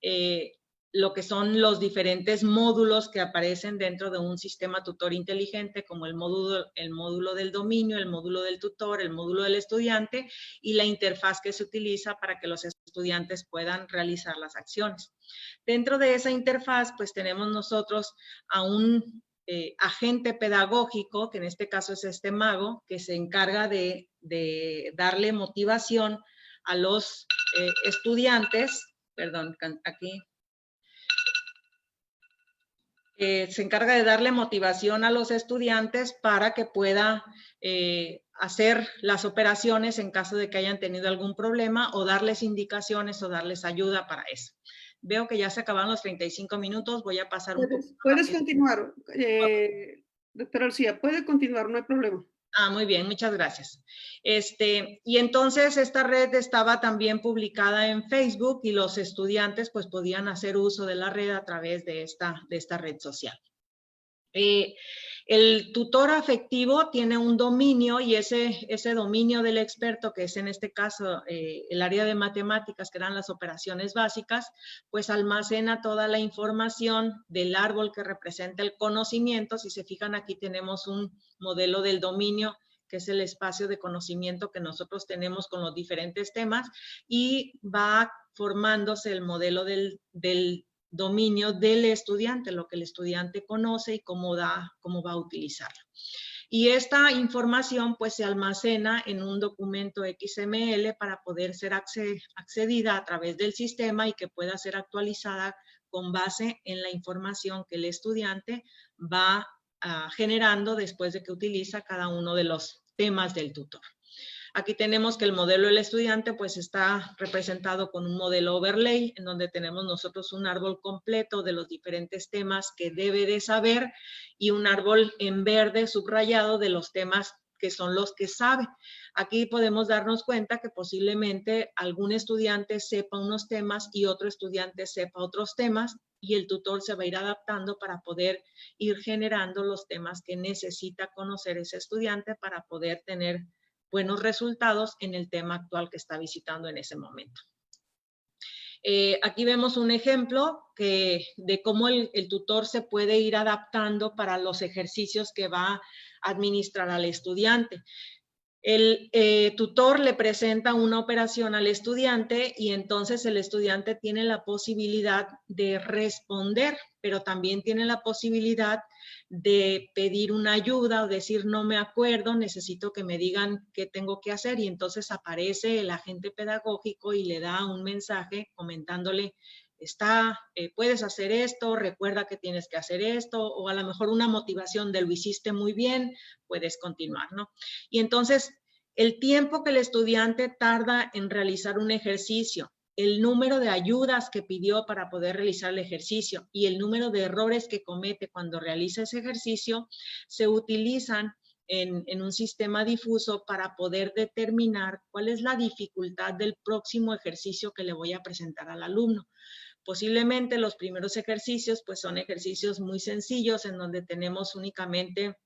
lo que son los diferentes módulos que aparecen dentro de un sistema tutor inteligente, como el módulo del dominio, el módulo del tutor, el módulo del estudiante y la interfaz que se utiliza para que los estudiantes puedan realizar las acciones. Dentro de esa interfaz, pues tenemos nosotros a un agente pedagógico, que en este caso es este mago, que se encarga de darle motivación a los estudiantes, perdón, aquí, se encarga de darle motivación a los estudiantes para que pueda hacer las operaciones en caso de que hayan tenido algún problema o darles indicaciones o darles ayuda para eso. Veo que ya se acabaron los 35 minutos, voy a pasar un poco. Puedes continuar, doctora García, puede continuar, no hay problema. Muy bien, muchas gracias. Y entonces esta red estaba también publicada en Facebook y los estudiantes pues podían hacer uso de la red a través de esta red social. El tutor afectivo tiene un dominio y ese dominio del experto, que es en este caso el área de matemáticas, que eran las operaciones básicas, pues almacena toda la información del árbol que representa el conocimiento. Si se fijan, aquí tenemos un modelo del dominio, que es el espacio de conocimiento que nosotros tenemos con los diferentes temas, y va formándose el modelo del dominio del estudiante, lo que el estudiante conoce y cómo va a utilizarlo. Y esta información pues se almacena en un documento XML para poder ser accedida a través del sistema y que pueda ser actualizada con base en la información que el estudiante va generando después de que utiliza cada uno de los temas del tutor. Aquí tenemos que el modelo del estudiante pues está representado con un modelo overlay, en donde tenemos nosotros un árbol completo de los diferentes temas que debe de saber y un árbol en verde subrayado de los temas que son los que sabe. Aquí podemos darnos cuenta que posiblemente algún estudiante sepa unos temas y otro estudiante sepa otros temas, y el tutor se va a ir adaptando para poder ir generando los temas que necesita conocer ese estudiante para poder tener buenos resultados en el tema actual que está visitando en ese momento. Aquí vemos un ejemplo de cómo el tutor se puede ir adaptando para los ejercicios que va a administrar al estudiante. El tutor le presenta una operación al estudiante y entonces el estudiante tiene la posibilidad de responder, pero también tiene la posibilidad de pedir una ayuda o decir no me acuerdo, necesito que me digan qué tengo que hacer, y entonces aparece el agente pedagógico y le da un mensaje comentándole puedes hacer esto, recuerda que tienes que hacer esto, o a lo mejor una motivación de lo hiciste muy bien, puedes continuar, ¿no? Y entonces, el tiempo que el estudiante tarda en realizar un ejercicio, el número de ayudas que pidió para poder realizar el ejercicio y el número de errores que comete cuando realiza ese ejercicio, se utilizan en un sistema difuso para poder determinar cuál es la dificultad del próximo ejercicio que le voy a presentar al alumno. Posiblemente los primeros ejercicios pues son ejercicios muy sencillos en donde tenemos únicamente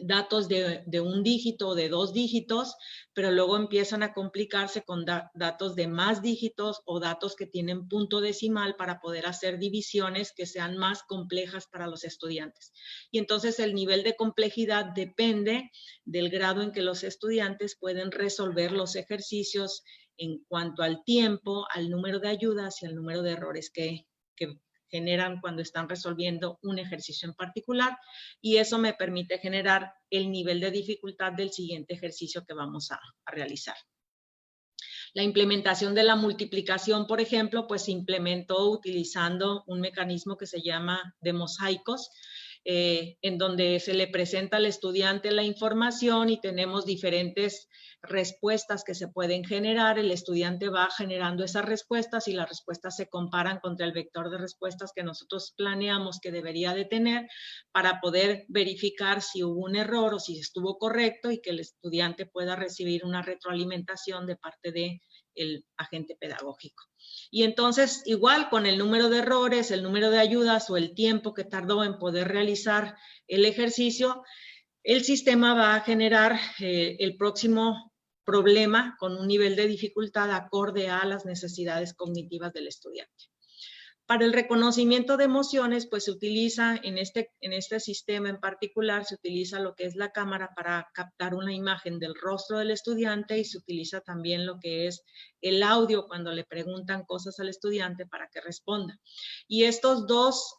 datos de un dígito o de 2 dígitos, pero luego empiezan a complicarse con datos de más dígitos o datos que tienen punto decimal para poder hacer divisiones que sean más complejas para los estudiantes. Y entonces el nivel de complejidad depende del grado en que los estudiantes pueden resolver los ejercicios en cuanto al tiempo, al número de ayudas y al número de errores que generan cuando están resolviendo un ejercicio en particular, y eso me permite generar el nivel de dificultad del siguiente ejercicio que vamos a realizar. La implementación de la multiplicación, por ejemplo, pues se implementó utilizando un mecanismo que se llama de mosaicos, en donde se le presenta al estudiante la información y tenemos diferentes respuestas que se pueden generar. El estudiante va generando esas respuestas y las respuestas se comparan contra el vector de respuestas que nosotros planeamos que debería de tener para poder verificar si hubo un error o si estuvo correcto y que el estudiante pueda recibir una retroalimentación de parte del agente pedagógico. Y entonces, igual con el número de errores, el número de ayudas o el tiempo que tardó en poder realizar el ejercicio, el sistema va a generar el próximo problema con un nivel de dificultad acorde a las necesidades cognitivas del estudiante. Para el reconocimiento de emociones, pues se utiliza en este sistema en particular, se utiliza lo que es la cámara para captar una imagen del rostro del estudiante, y se utiliza también lo que es el audio cuando le preguntan cosas al estudiante para que responda. Y estas dos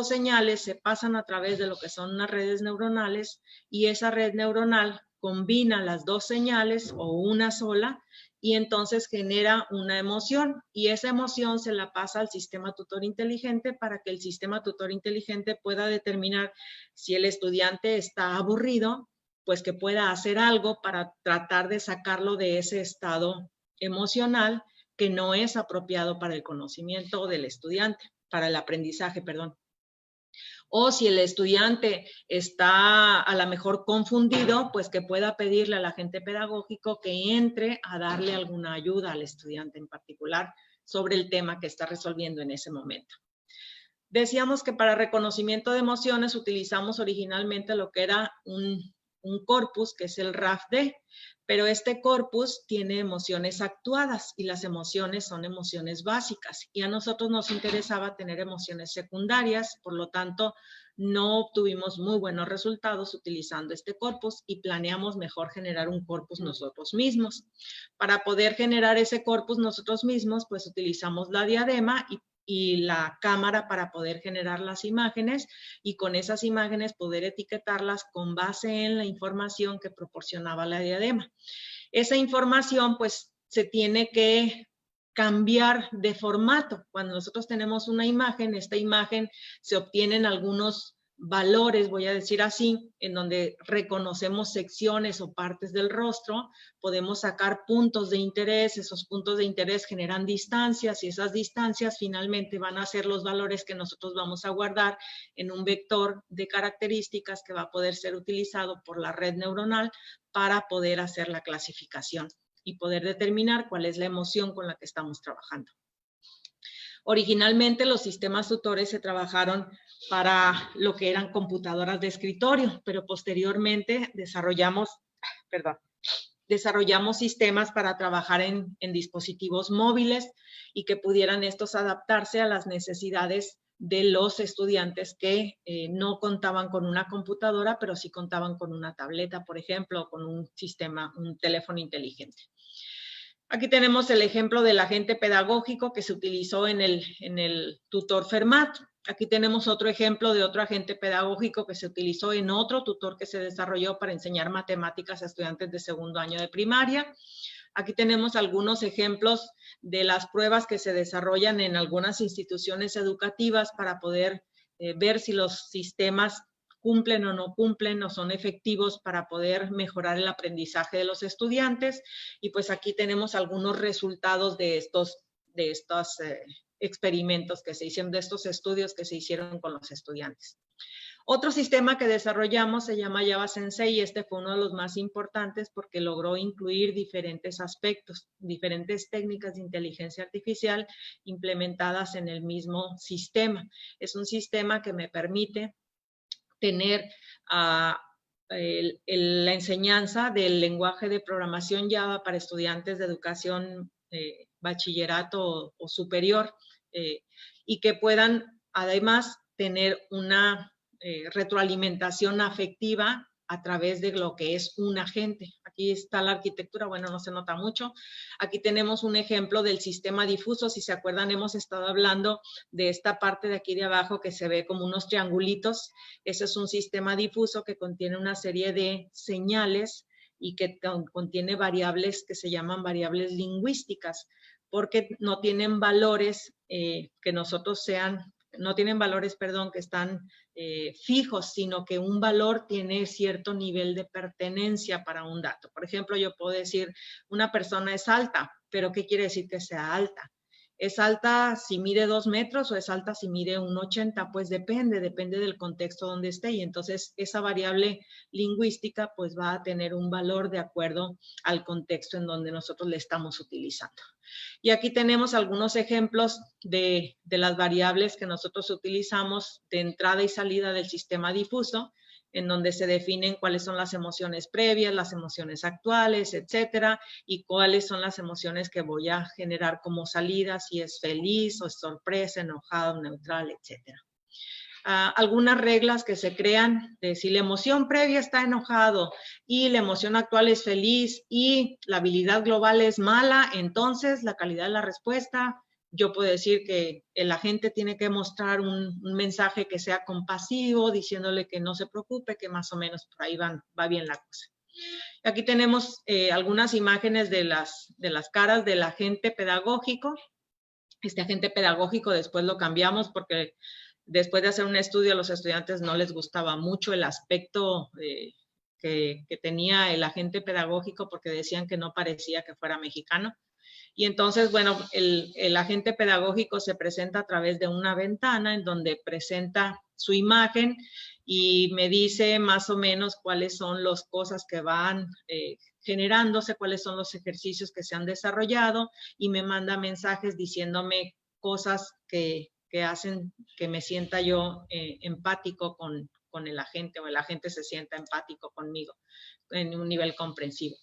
señales se pasan a través de lo que son unas redes neuronales, y esa red neuronal combina las dos señales o una sola, y entonces genera una emoción, y esa emoción se la pasa al sistema tutor inteligente para que el sistema tutor inteligente pueda determinar si el estudiante está aburrido, pues que pueda hacer algo para tratar de sacarlo de ese estado emocional que no es apropiado para el conocimiento del estudiante, para el aprendizaje, perdón. O si el estudiante está a lo mejor confundido, pues que pueda pedirle al agente pedagógico que entre a darle alguna ayuda al estudiante en particular sobre el tema que está resolviendo en ese momento. Decíamos que para reconocimiento de emociones utilizamos originalmente lo que era un corpus, que es el RAF-D, pero este corpus tiene emociones actuadas y las emociones son emociones básicas y a nosotros nos interesaba tener emociones secundarias, por lo tanto no obtuvimos muy buenos resultados utilizando este corpus y planeamos mejor generar un corpus nosotros mismos. Para poder generar ese corpus nosotros mismos, pues utilizamos la diadema y la cámara para poder generar las imágenes y con esas imágenes poder etiquetarlas con base en la información que proporcionaba la diadema. Esa información pues se tiene que cambiar de formato. Cuando nosotros tenemos una imagen, esta imagen se obtienen algunos valores, voy a decir así, en donde reconocemos secciones o partes del rostro, podemos sacar puntos de interés, esos puntos de interés generan distancias y esas distancias finalmente van a ser los valores que nosotros vamos a guardar en un vector de características que va a poder ser utilizado por la red neuronal para poder hacer la clasificación y poder determinar cuál es la emoción con la que estamos trabajando. Originalmente los sistemas tutores se trabajaron para lo que eran computadoras de escritorio, pero posteriormente desarrollamos sistemas para trabajar en dispositivos móviles y que pudieran estos adaptarse a las necesidades de los estudiantes que no contaban con una computadora, pero sí contaban con una tableta, por ejemplo, o con un teléfono inteligente. Aquí tenemos el ejemplo del agente pedagógico que se utilizó en el tutor Fermat. Aquí tenemos otro ejemplo de otro agente pedagógico que se utilizó en otro tutor que se desarrolló para enseñar matemáticas a estudiantes de segundo año de primaria. Aquí tenemos algunos ejemplos de las pruebas que se desarrollan en algunas instituciones educativas para poder ver si los sistemas cumplen o no cumplen o son efectivos para poder mejorar el aprendizaje de los estudiantes. Y pues aquí tenemos algunos resultados de estos experimentos que se hicieron, de estos estudios que se hicieron con los estudiantes. Otro sistema que desarrollamos se llama Java Sensei y este fue uno de los más importantes porque logró incluir diferentes aspectos, diferentes técnicas de inteligencia artificial implementadas en el mismo sistema. Es un sistema que me permite tener la enseñanza del lenguaje de programación Java para estudiantes de educación bachillerato o superior y que puedan además tener una retroalimentación afectiva a través de lo que es un agente. Aquí está la arquitectura, bueno, no se nota mucho. Aquí tenemos un ejemplo del sistema difuso. Si se acuerdan, hemos estado hablando de esta parte de aquí de abajo que se ve como unos triangulitos. Ese es un sistema difuso que contiene una serie de señales y que contiene variables que se llaman variables lingüísticas, porque no tienen valores que nosotros sean, no tienen valores, perdón, que están fijos, sino que un valor tiene cierto nivel de pertenencia para un dato. Por ejemplo, yo puedo decir, una persona es alta, pero ¿qué quiere decir que sea alta? ¿Es alta si mide 2 metros o es alta si mide 1,80? Pues depende del contexto donde esté y entonces esa variable lingüística pues va a tener un valor de acuerdo al contexto en donde nosotros le estamos utilizando. Y aquí tenemos algunos ejemplos de las variables que nosotros utilizamos de entrada y salida del sistema difuso, en donde se definen cuáles son las emociones previas, las emociones actuales, etcétera, y cuáles son las emociones que voy a generar como salida, si es feliz o es sorpresa, enojado, neutral, etcétera. Algunas reglas que se crean de si la emoción previa está enojado y la emoción actual es feliz y la habilidad global es mala, entonces la calidad de la respuesta, yo puedo decir que el agente tiene que mostrar un mensaje que sea compasivo, diciéndole que no se preocupe, que más o menos por ahí va bien la cosa. Aquí tenemos algunas imágenes de las caras del agente pedagógico. Este agente pedagógico después lo cambiamos porque después de hacer un estudio a los estudiantes no les gustaba mucho el aspecto que tenía el agente pedagógico porque decían que no parecía que fuera mexicano. Y entonces, bueno, el agente pedagógico se presenta a través de una ventana en donde presenta su imagen y me dice más o menos cuáles son las cosas que van generándose, cuáles son los ejercicios que se han desarrollado y me manda mensajes diciéndome cosas que hacen que me sienta yo empático con el agente o el agente se sienta empático conmigo en un nivel comprensivo.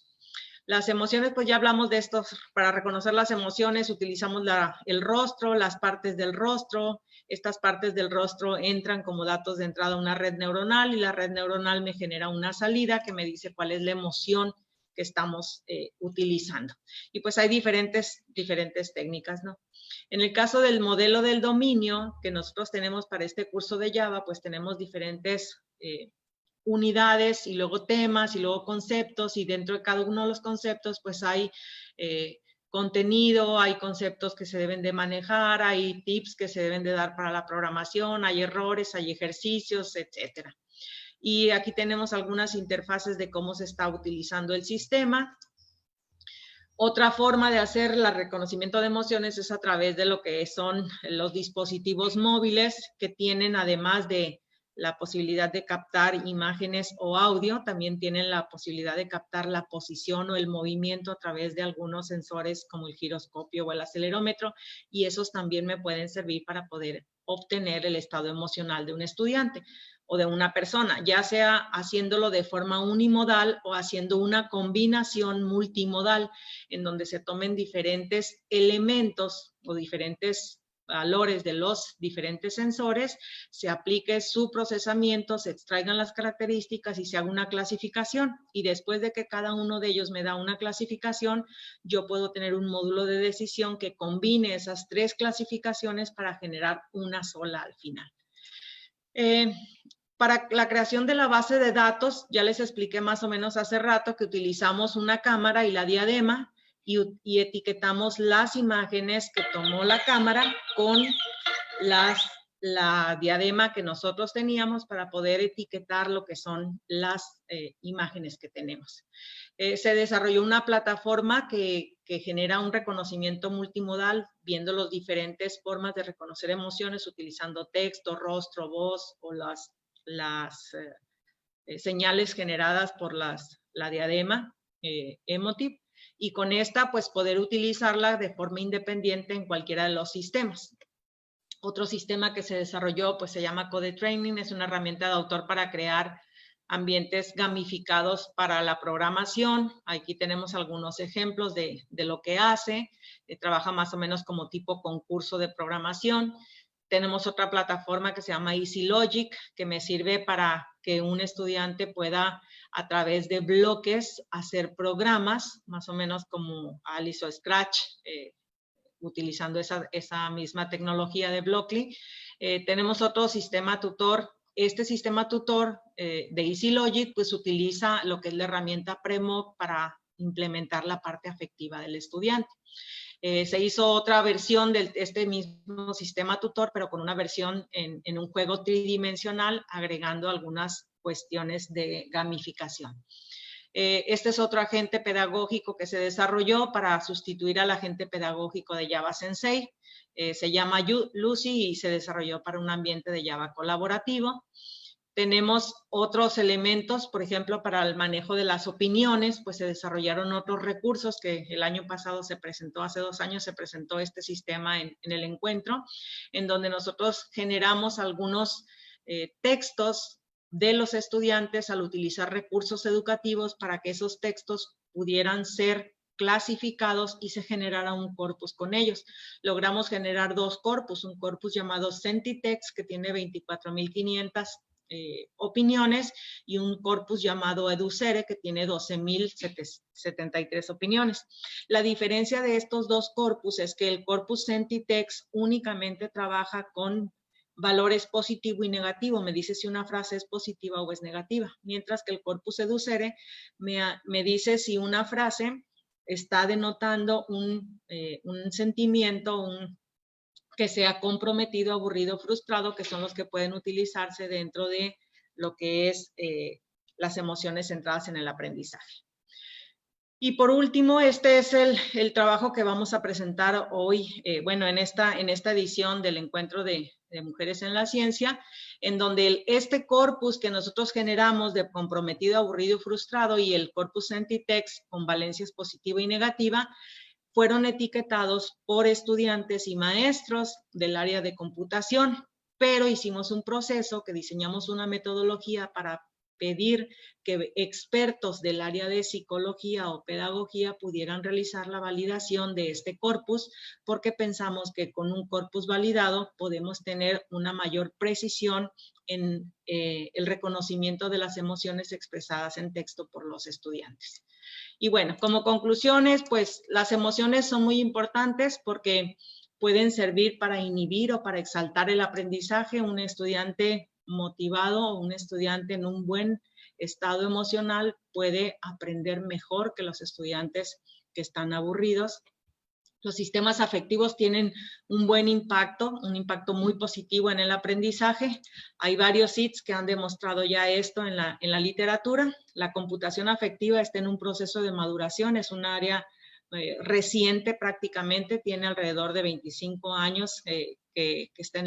Las emociones, pues ya hablamos de esto. Para reconocer las emociones utilizamos el rostro, las partes del rostro. Estas partes del rostro entran como datos de entrada a una red neuronal y la red neuronal me genera una salida que me dice cuál es la emoción que estamos utilizando. Y pues hay diferentes técnicas, ¿no? En el caso del modelo del dominio que nosotros tenemos para este curso de Java, pues tenemos diferentes unidades y luego temas y luego conceptos y dentro de cada uno de los conceptos pues hay contenido, hay conceptos que se deben de manejar, hay tips que se deben de dar para la programación, hay errores, hay ejercicios, etcétera. Y aquí tenemos algunas interfaces de cómo se está utilizando el sistema. Otra forma de hacer el reconocimiento de emociones es a través de lo que son los dispositivos móviles que tienen, además de la posibilidad de captar imágenes o audio, también tienen la posibilidad de captar la posición o el movimiento a través de algunos sensores como el giroscopio o el acelerómetro, y esos también me pueden servir para poder obtener el estado emocional de un estudiante o de una persona, ya sea haciéndolo de forma unimodal o haciendo una combinación multimodal en donde se tomen diferentes elementos o diferentes valores de los diferentes sensores, se aplique su procesamiento, se extraigan las características y se haga una clasificación. Y después de que cada uno de ellos me da una clasificación, yo puedo tener un módulo de decisión que combine esas tres clasificaciones para generar una sola al final. Para la creación de la base de datos, ya les expliqué más o menos hace rato que utilizamos una cámara y la diadema y etiquetamos las imágenes que tomó la cámara con la diadema que nosotros teníamos para poder etiquetar lo que son las imágenes que tenemos. Se desarrolló una plataforma que genera un reconocimiento multimodal, viendo las diferentes formas de reconocer emociones utilizando texto, rostro, voz o las señales generadas por la diadema Emotiv, y con esta pues poder utilizarla de forma independiente en cualquiera de los sistemas. Otro sistema que se desarrolló pues se llama Code Training, es una herramienta de autor para crear ambientes gamificados para la programación. Aquí tenemos algunos ejemplos de lo que hace. Trabaja más o menos como tipo concurso de programación. Tenemos otra plataforma que se llama Easy Logic, que me sirve para que un estudiante pueda, a través de bloques, hacer programas, más o menos como Alice o Scratch, utilizando esa misma tecnología de Blockly. Tenemos otro sistema tutor. Este sistema tutor de Easy Logic, pues utiliza lo que es la herramienta Premok para implementar la parte afectiva del estudiante. Se hizo otra versión de este mismo sistema tutor, pero con una versión en un juego tridimensional, agregando algunas cuestiones de gamificación. Este es otro agente pedagógico que se desarrolló para sustituir al agente pedagógico de Java Sensei. Se llama Lucy y se desarrolló para un ambiente de Java colaborativo. Tenemos otros elementos, por ejemplo, para el manejo de las opiniones, pues se desarrollaron otros recursos que el año pasado se presentó, hace 2 años se presentó este sistema en el encuentro, en donde nosotros generamos algunos textos de los estudiantes al utilizar recursos educativos para que esos textos pudieran ser clasificados y se generara un corpus con ellos. Logramos generar 2 corpus, un corpus llamado Sentitext que tiene 24.500 opiniones y un corpus llamado Educere que tiene 12.073 opiniones. La diferencia de estos 2 corpus es que el corpus Sentitext únicamente trabaja con valores positivo y negativo, me dice si una frase es positiva o es negativa, mientras que el corpus Educere me dice si una frase está denotando un sentimiento, que sea comprometido, aburrido, frustrado, que son los que pueden utilizarse dentro de lo que es las emociones centradas en el aprendizaje. Y por último, este es el trabajo que vamos a presentar hoy, bueno, en esta edición del Encuentro de Mujeres en la Ciencia, en donde este corpus que nosotros generamos de comprometido, aburrido y frustrado y el corpus Sentitex con valencias positiva y negativa, fueron etiquetados por estudiantes y maestros del área de computación, pero hicimos un proceso que diseñamos una metodología para pedir que expertos del área de psicología o pedagogía pudieran realizar la validación de este corpus, porque pensamos que con un corpus validado podemos tener una mayor precisión en el reconocimiento de las emociones expresadas en texto por los estudiantes. Y bueno, como conclusiones, pues las emociones son muy importantes porque pueden servir para inhibir o para exaltar el aprendizaje. Un estudiante motivado o un estudiante en un buen estado emocional puede aprender mejor que los estudiantes que están aburridos. Los sistemas afectivos tienen un buen impacto, un impacto muy positivo en el aprendizaje. Hay varios sitios que han demostrado ya esto en la literatura. La computación afectiva está en un proceso de maduración, es un área reciente prácticamente, tiene alrededor de 25 años que está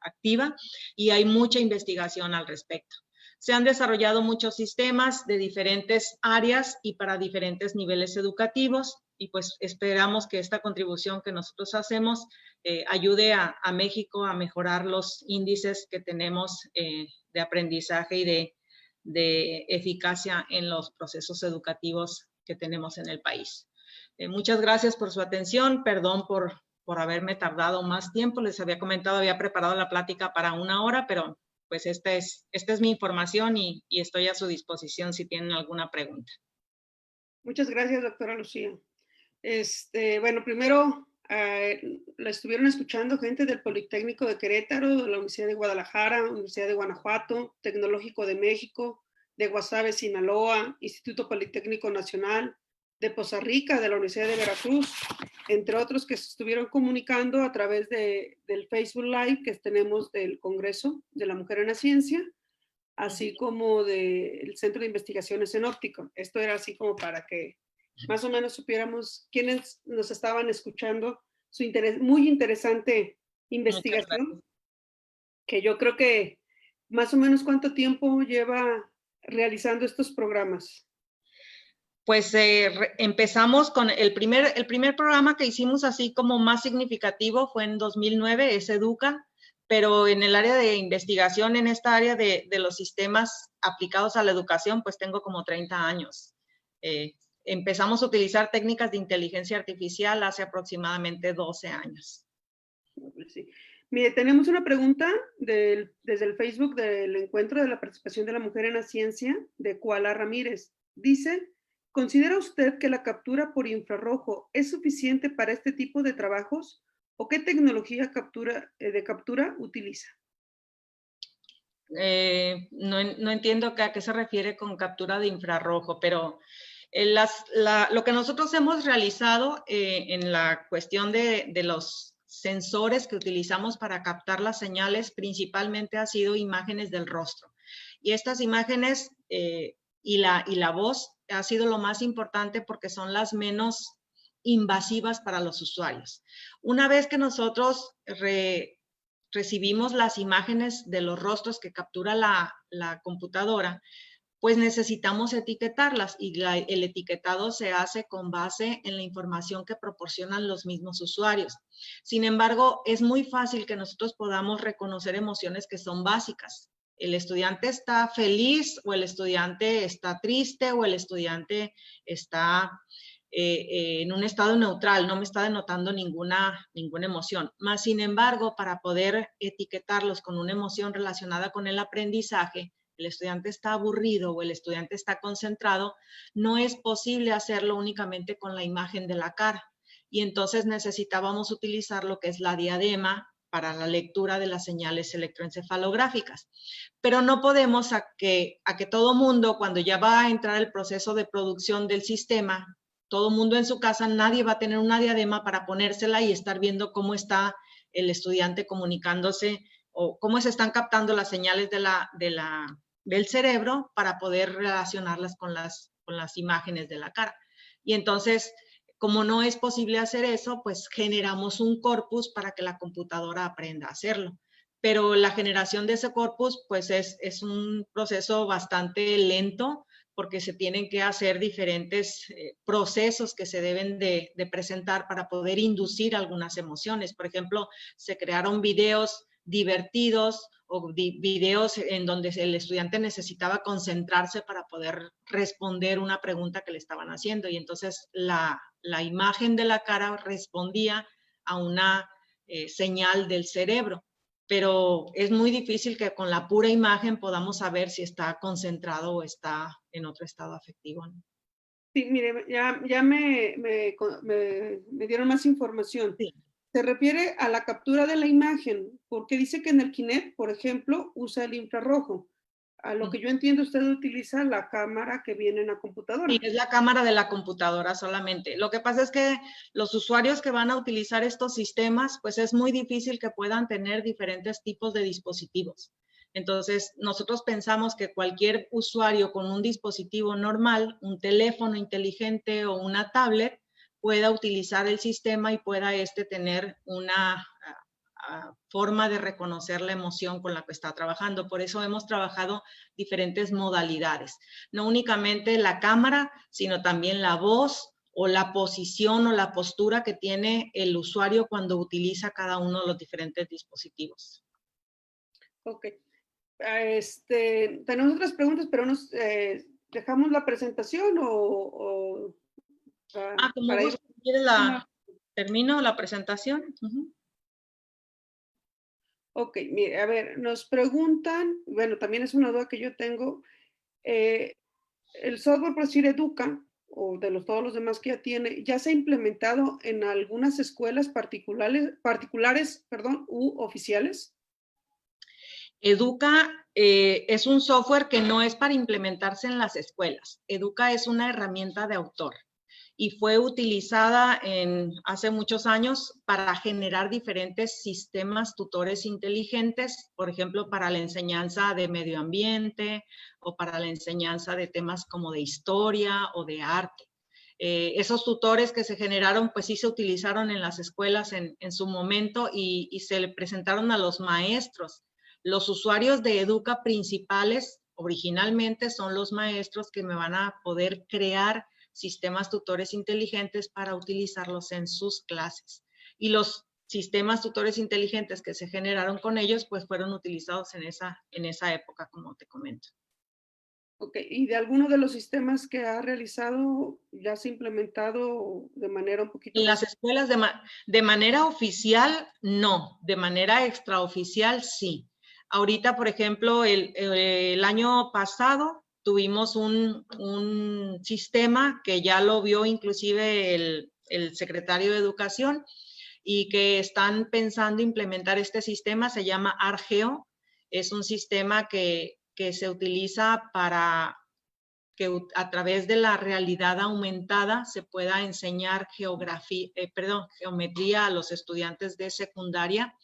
activa y hay mucha investigación al respecto. Se han desarrollado muchos sistemas de diferentes áreas y para diferentes niveles educativos y pues esperamos que esta contribución que nosotros hacemos ayude a México a mejorar los índices que tenemos de aprendizaje y de eficacia en los procesos educativos que tenemos en el país. Muchas gracias por su atención, perdón por haberme tardado más tiempo, les había comentado, había preparado la plática para 1 hora, pero pues esta es mi información y estoy a su disposición si tienen alguna pregunta. Muchas gracias, doctora Lucía. Bueno, primero la estuvieron escuchando gente del Politécnico de Querétaro, de la Universidad de Guadalajara, Universidad de Guanajuato, Tecnológico de México, de Guasave, Sinaloa, Instituto Politécnico Nacional, de Poza Rica, de la Universidad de Veracruz, entre otros que se estuvieron comunicando a través del Facebook Live que tenemos del Congreso de la Mujer en la Ciencia, así como del Centro de Investigaciones en Óptica. Esto era así como para que más o menos supiéramos quiénes nos estaban escuchando, su muy interesante investigación, que yo creo que más o menos cuánto tiempo lleva realizando estos programas. Pues empezamos con el primer programa que hicimos así como más significativo fue en 2009, es Educa, pero en el área de investigación, en esta área de los sistemas aplicados a la educación, pues tengo como 30 años. Empezamos a utilizar técnicas de inteligencia artificial hace aproximadamente 12 años. Sí. Mire, tenemos una pregunta desde el Facebook del Encuentro de la Participación de la Mujer en la Ciencia, de Koala Ramírez. Dice, ¿considera usted que la captura por infrarrojo es suficiente para este tipo de trabajos? ¿O qué tecnología de captura utiliza? No entiendo a qué se refiere con captura de infrarrojo, pero lo que nosotros hemos realizado en la cuestión de los sensores que utilizamos para captar las señales principalmente ha sido imágenes del rostro. Y estas imágenes y la voz ha sido lo más importante porque son las menos invasivas para los usuarios. Una vez que nosotros recibimos las imágenes de los rostros que captura la computadora, pues necesitamos etiquetarlas y el etiquetado se hace con base en la información que proporcionan los mismos usuarios. Sin embargo, es muy fácil que nosotros podamos reconocer emociones que son básicas. El estudiante está feliz o el estudiante está triste o el estudiante está en un estado neutral, no me está denotando ninguna emoción. Más sin embargo, para poder etiquetarlos con una emoción relacionada con el aprendizaje, el estudiante está aburrido o el estudiante está concentrado, no es posible hacerlo únicamente con la imagen de la cara. Y entonces necesitábamos utilizar lo que es la diadema para la lectura de las señales electroencefalográficas. Pero no podemos a que todo mundo, cuando ya va a entrar el proceso de producción del sistema, todo mundo en su casa, nadie va a tener una diadema para ponérsela y estar viendo cómo está el estudiante comunicándose o cómo se están captando las señales del cerebro para poder relacionarlas con las con las imágenes de la cara. Y entonces, como no es posible hacer eso, pues generamos un corpus para que la computadora aprenda a hacerlo. Pero la generación de ese corpus, pues es un proceso bastante lento, porque se tienen que hacer diferentes procesos que se deben de presentar para poder inducir algunas emociones. Por ejemplo, se crearon videos divertidos o videos en donde el estudiante necesitaba concentrarse para poder responder una pregunta que le estaban haciendo. Y entonces la imagen de la cara respondía a una señal del cerebro. Pero es muy difícil que con la pura imagen podamos saber si está concentrado o está en otro estado afectivo, ¿no? Sí, mire, ya me dieron más información. Sí. Se refiere a la captura de la imagen, porque dice que en el Kinect, por ejemplo, usa el infrarrojo. A lo que yo entiendo, usted utiliza la cámara que viene en la computadora. Sí, es la cámara de la computadora solamente. Lo que pasa es que los usuarios que van a utilizar estos sistemas, pues es muy difícil que puedan tener diferentes tipos de dispositivos. Entonces, nosotros pensamos que cualquier usuario con un dispositivo normal, un teléfono inteligente o una tablet, pueda utilizar el sistema y pueda tener una forma de reconocer la emoción con la que está trabajando. Por eso hemos trabajado diferentes modalidades. No únicamente la cámara, sino también la voz o la posición o la postura que tiene el usuario cuando utiliza cada uno de los diferentes dispositivos. Ok. Tenemos otras preguntas, pero nos dejamos la presentación o Como para ir. gusto, termino la presentación. Ok, mire, a ver, nos preguntan, bueno, también es una duda que yo tengo, el software, por decir, Educa, o de todos los demás que ya tiene, ¿ya se ha implementado en algunas escuelas particulares, perdón, u oficiales? Educa es un software que no es para implementarse en las escuelas. Educa es una herramienta de autor y fue utilizada hace muchos años para generar diferentes sistemas tutores inteligentes, por ejemplo, para la enseñanza de medio ambiente o para la enseñanza de temas como de historia o de arte. Esos tutores que se generaron, pues sí se utilizaron en las escuelas en su momento y se le presentaron a los maestros. Los usuarios de Educa principales originalmente son los maestros que me van a poder crear sistemas tutores inteligentes para utilizarlos en sus clases. Y los sistemas tutores inteligentes que se generaron con ellos, pues fueron utilizados en esa época, como te comento. Ok, ¿y de alguno de los sistemas que ha realizado ya se ha implementado de manera un poquito En más? las escuelas de manera oficial, no. De manera extraoficial, sí. Ahorita, por ejemplo, el año pasado tuvimos un sistema que ya lo vio inclusive el secretario de Educación y que están pensando implementar este sistema, se llama Argeo. Es un sistema que se utiliza para que a través de la realidad aumentada se pueda enseñar geometría a los estudiantes de secundaria.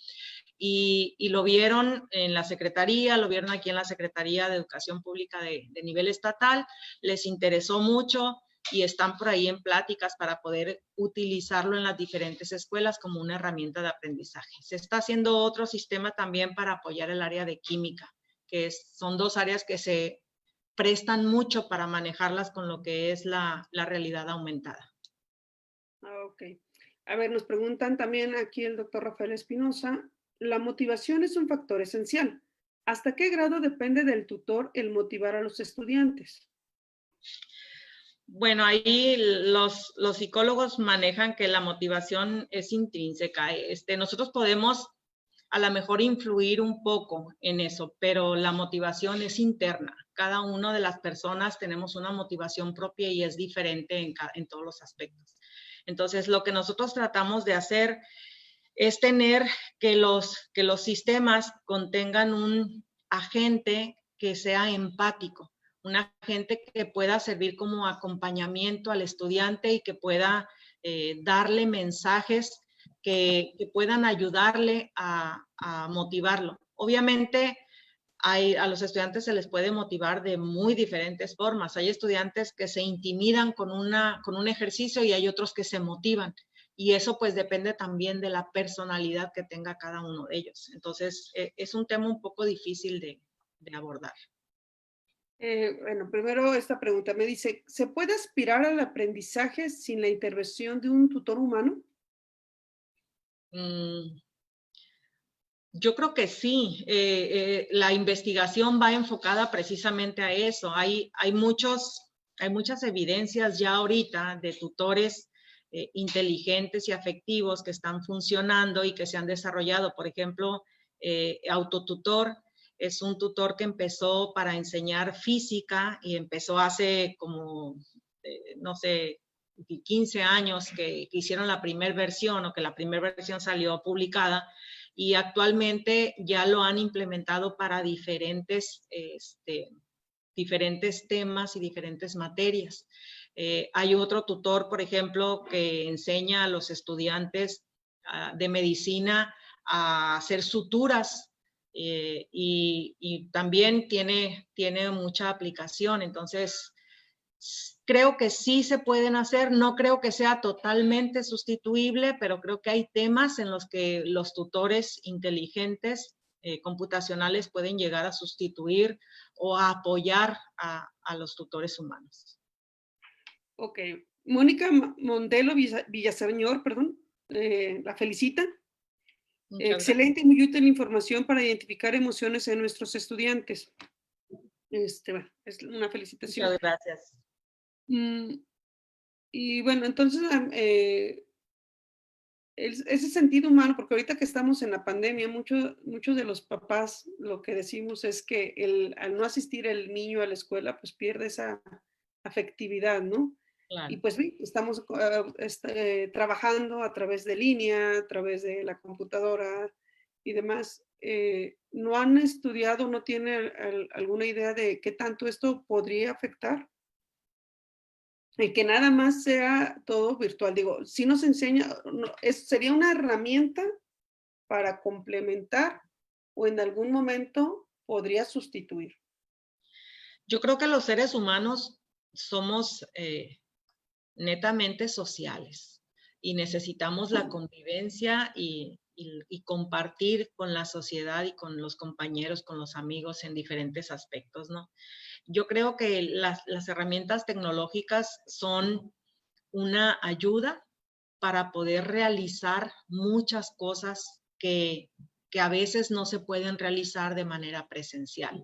Y lo vieron en la Secretaría, lo vieron aquí en la Secretaría de Educación Pública de nivel estatal, les interesó mucho y están por ahí en pláticas para poder utilizarlo en las diferentes escuelas como una herramienta de aprendizaje. Se está haciendo otro sistema también para apoyar el área de química, que son dos áreas que se prestan mucho para manejarlas con lo que es la realidad aumentada. Ok. A ver, nos preguntan también aquí el doctor Rafael Espinosa, la motivación es un factor esencial. ¿Hasta qué grado depende del tutor el motivar a los estudiantes? Bueno, ahí los psicólogos manejan que la motivación es intrínseca. Nosotros podemos a lo mejor influir un poco en eso, pero la motivación es interna. Cada una de las personas tenemos una motivación propia y es diferente en todos los aspectos. Entonces, lo que nosotros tratamos de hacer es tener que los sistemas contengan un agente que sea empático, un agente que pueda servir como acompañamiento al estudiante y que pueda darle mensajes que puedan ayudarle a motivarlo. Obviamente, a los estudiantes se les puede motivar de muy diferentes formas. Hay estudiantes que se intimidan con un ejercicio y hay otros que se motivan. Y eso pues depende también de la personalidad que tenga cada uno de ellos. Entonces, es un tema un poco difícil de abordar. Bueno, primero esta pregunta me dice, ¿se puede aspirar al aprendizaje sin la intervención de un tutor humano? Yo creo que sí. La investigación va enfocada precisamente a eso. Hay muchas evidencias ya ahorita de tutores inteligentes y afectivos que están funcionando y que se han desarrollado. Por ejemplo, Autotutor es un tutor que empezó para enseñar física y empezó hace como, no sé, 15 años que hicieron la primera versión o que la primera versión salió publicada, y actualmente ya lo han implementado para diferentes temas y diferentes materias. Hay otro tutor, por ejemplo, que enseña a los estudiantes de medicina a hacer suturas y también tiene mucha aplicación. Entonces, creo que sí se pueden hacer, no creo que sea totalmente sustituible, pero creo que hay temas en los que los tutores inteligentes computacionales pueden llegar a sustituir o a apoyar a los tutores humanos. Ok. Mónica Mondelo Villaseñor, perdón, la felicita. Excelente y muy útil información para identificar emociones en nuestros estudiantes. Bueno, es una felicitación. Muchas gracias. Y bueno, entonces, ese sentido humano, porque ahorita que estamos en la pandemia, muchos de los papás lo que decimos es que al no asistir el niño a la escuela, pues pierde esa afectividad, ¿no? Claro. Y pues sí, estamos trabajando a través de línea, a través de la computadora y demás. ¿No han estudiado, no tienen alguna idea de qué tanto esto podría afectar? Y que nada más sea todo virtual. Digo, sí nos enseña, sería una herramienta para complementar o en algún momento podría sustituir. Yo creo que los seres humanos somos netamente sociales y necesitamos la convivencia y compartir con la sociedad y con los compañeros, con los amigos en diferentes aspectos, ¿no? Yo creo que las herramientas tecnológicas son una ayuda para poder realizar muchas cosas que a veces no se pueden realizar de manera presencial.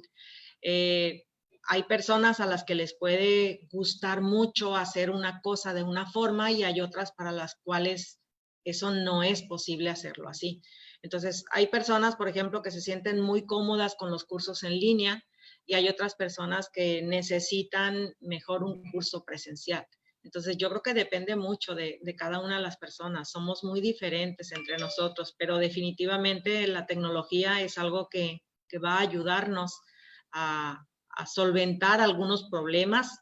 Hay personas a las que les puede gustar mucho hacer una cosa de una forma y hay otras para las cuales eso no es posible hacerlo así. Entonces, hay personas, por ejemplo, que se sienten muy cómodas con los cursos en línea y hay otras personas que necesitan mejor un curso presencial. Entonces, yo creo que depende mucho de cada una de las personas. Somos muy diferentes entre nosotros, pero definitivamente la tecnología es algo que va a ayudarnos a solventar algunos problemas,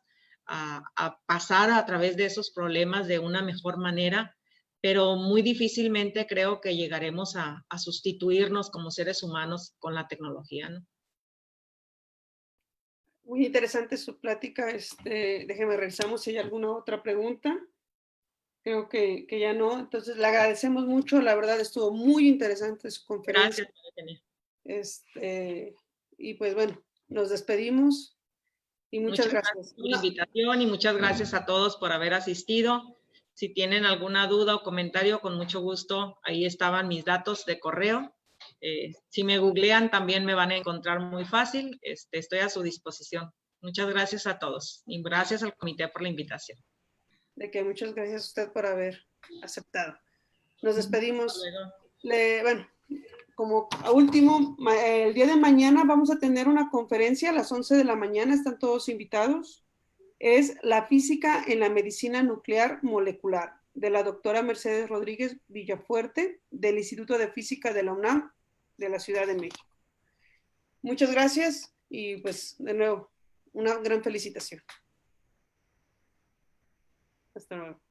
a pasar a través de esos problemas de una mejor manera, pero muy difícilmente creo que llegaremos a sustituirnos como seres humanos con la tecnología, ¿no? Muy interesante su plática. Déjeme revisamos si hay alguna otra pregunta. Creo que ya no. Entonces, le agradecemos mucho. La verdad, estuvo muy interesante su conferencia. Gracias. Y pues bueno, nos despedimos y muchas gracias por la invitación y muchas gracias a todos por haber asistido. Si tienen alguna duda o comentario, con mucho gusto, ahí estaban mis datos de correo. Si me googlean, también me van a encontrar muy fácil. Estoy a su disposición. Muchas gracias a todos y gracias al comité por la invitación. De que muchas gracias a usted por haber aceptado. Nos despedimos. Hasta luego. Bueno, como a último, el día de mañana vamos a tener una conferencia a las 11 de la mañana, están todos invitados. Es la física en la medicina nuclear molecular, de la doctora Mercedes Rodríguez Villafuerte, del Instituto de Física de la UNAM, de la Ciudad de México. Muchas gracias y pues de nuevo, una gran felicitación. Hasta luego.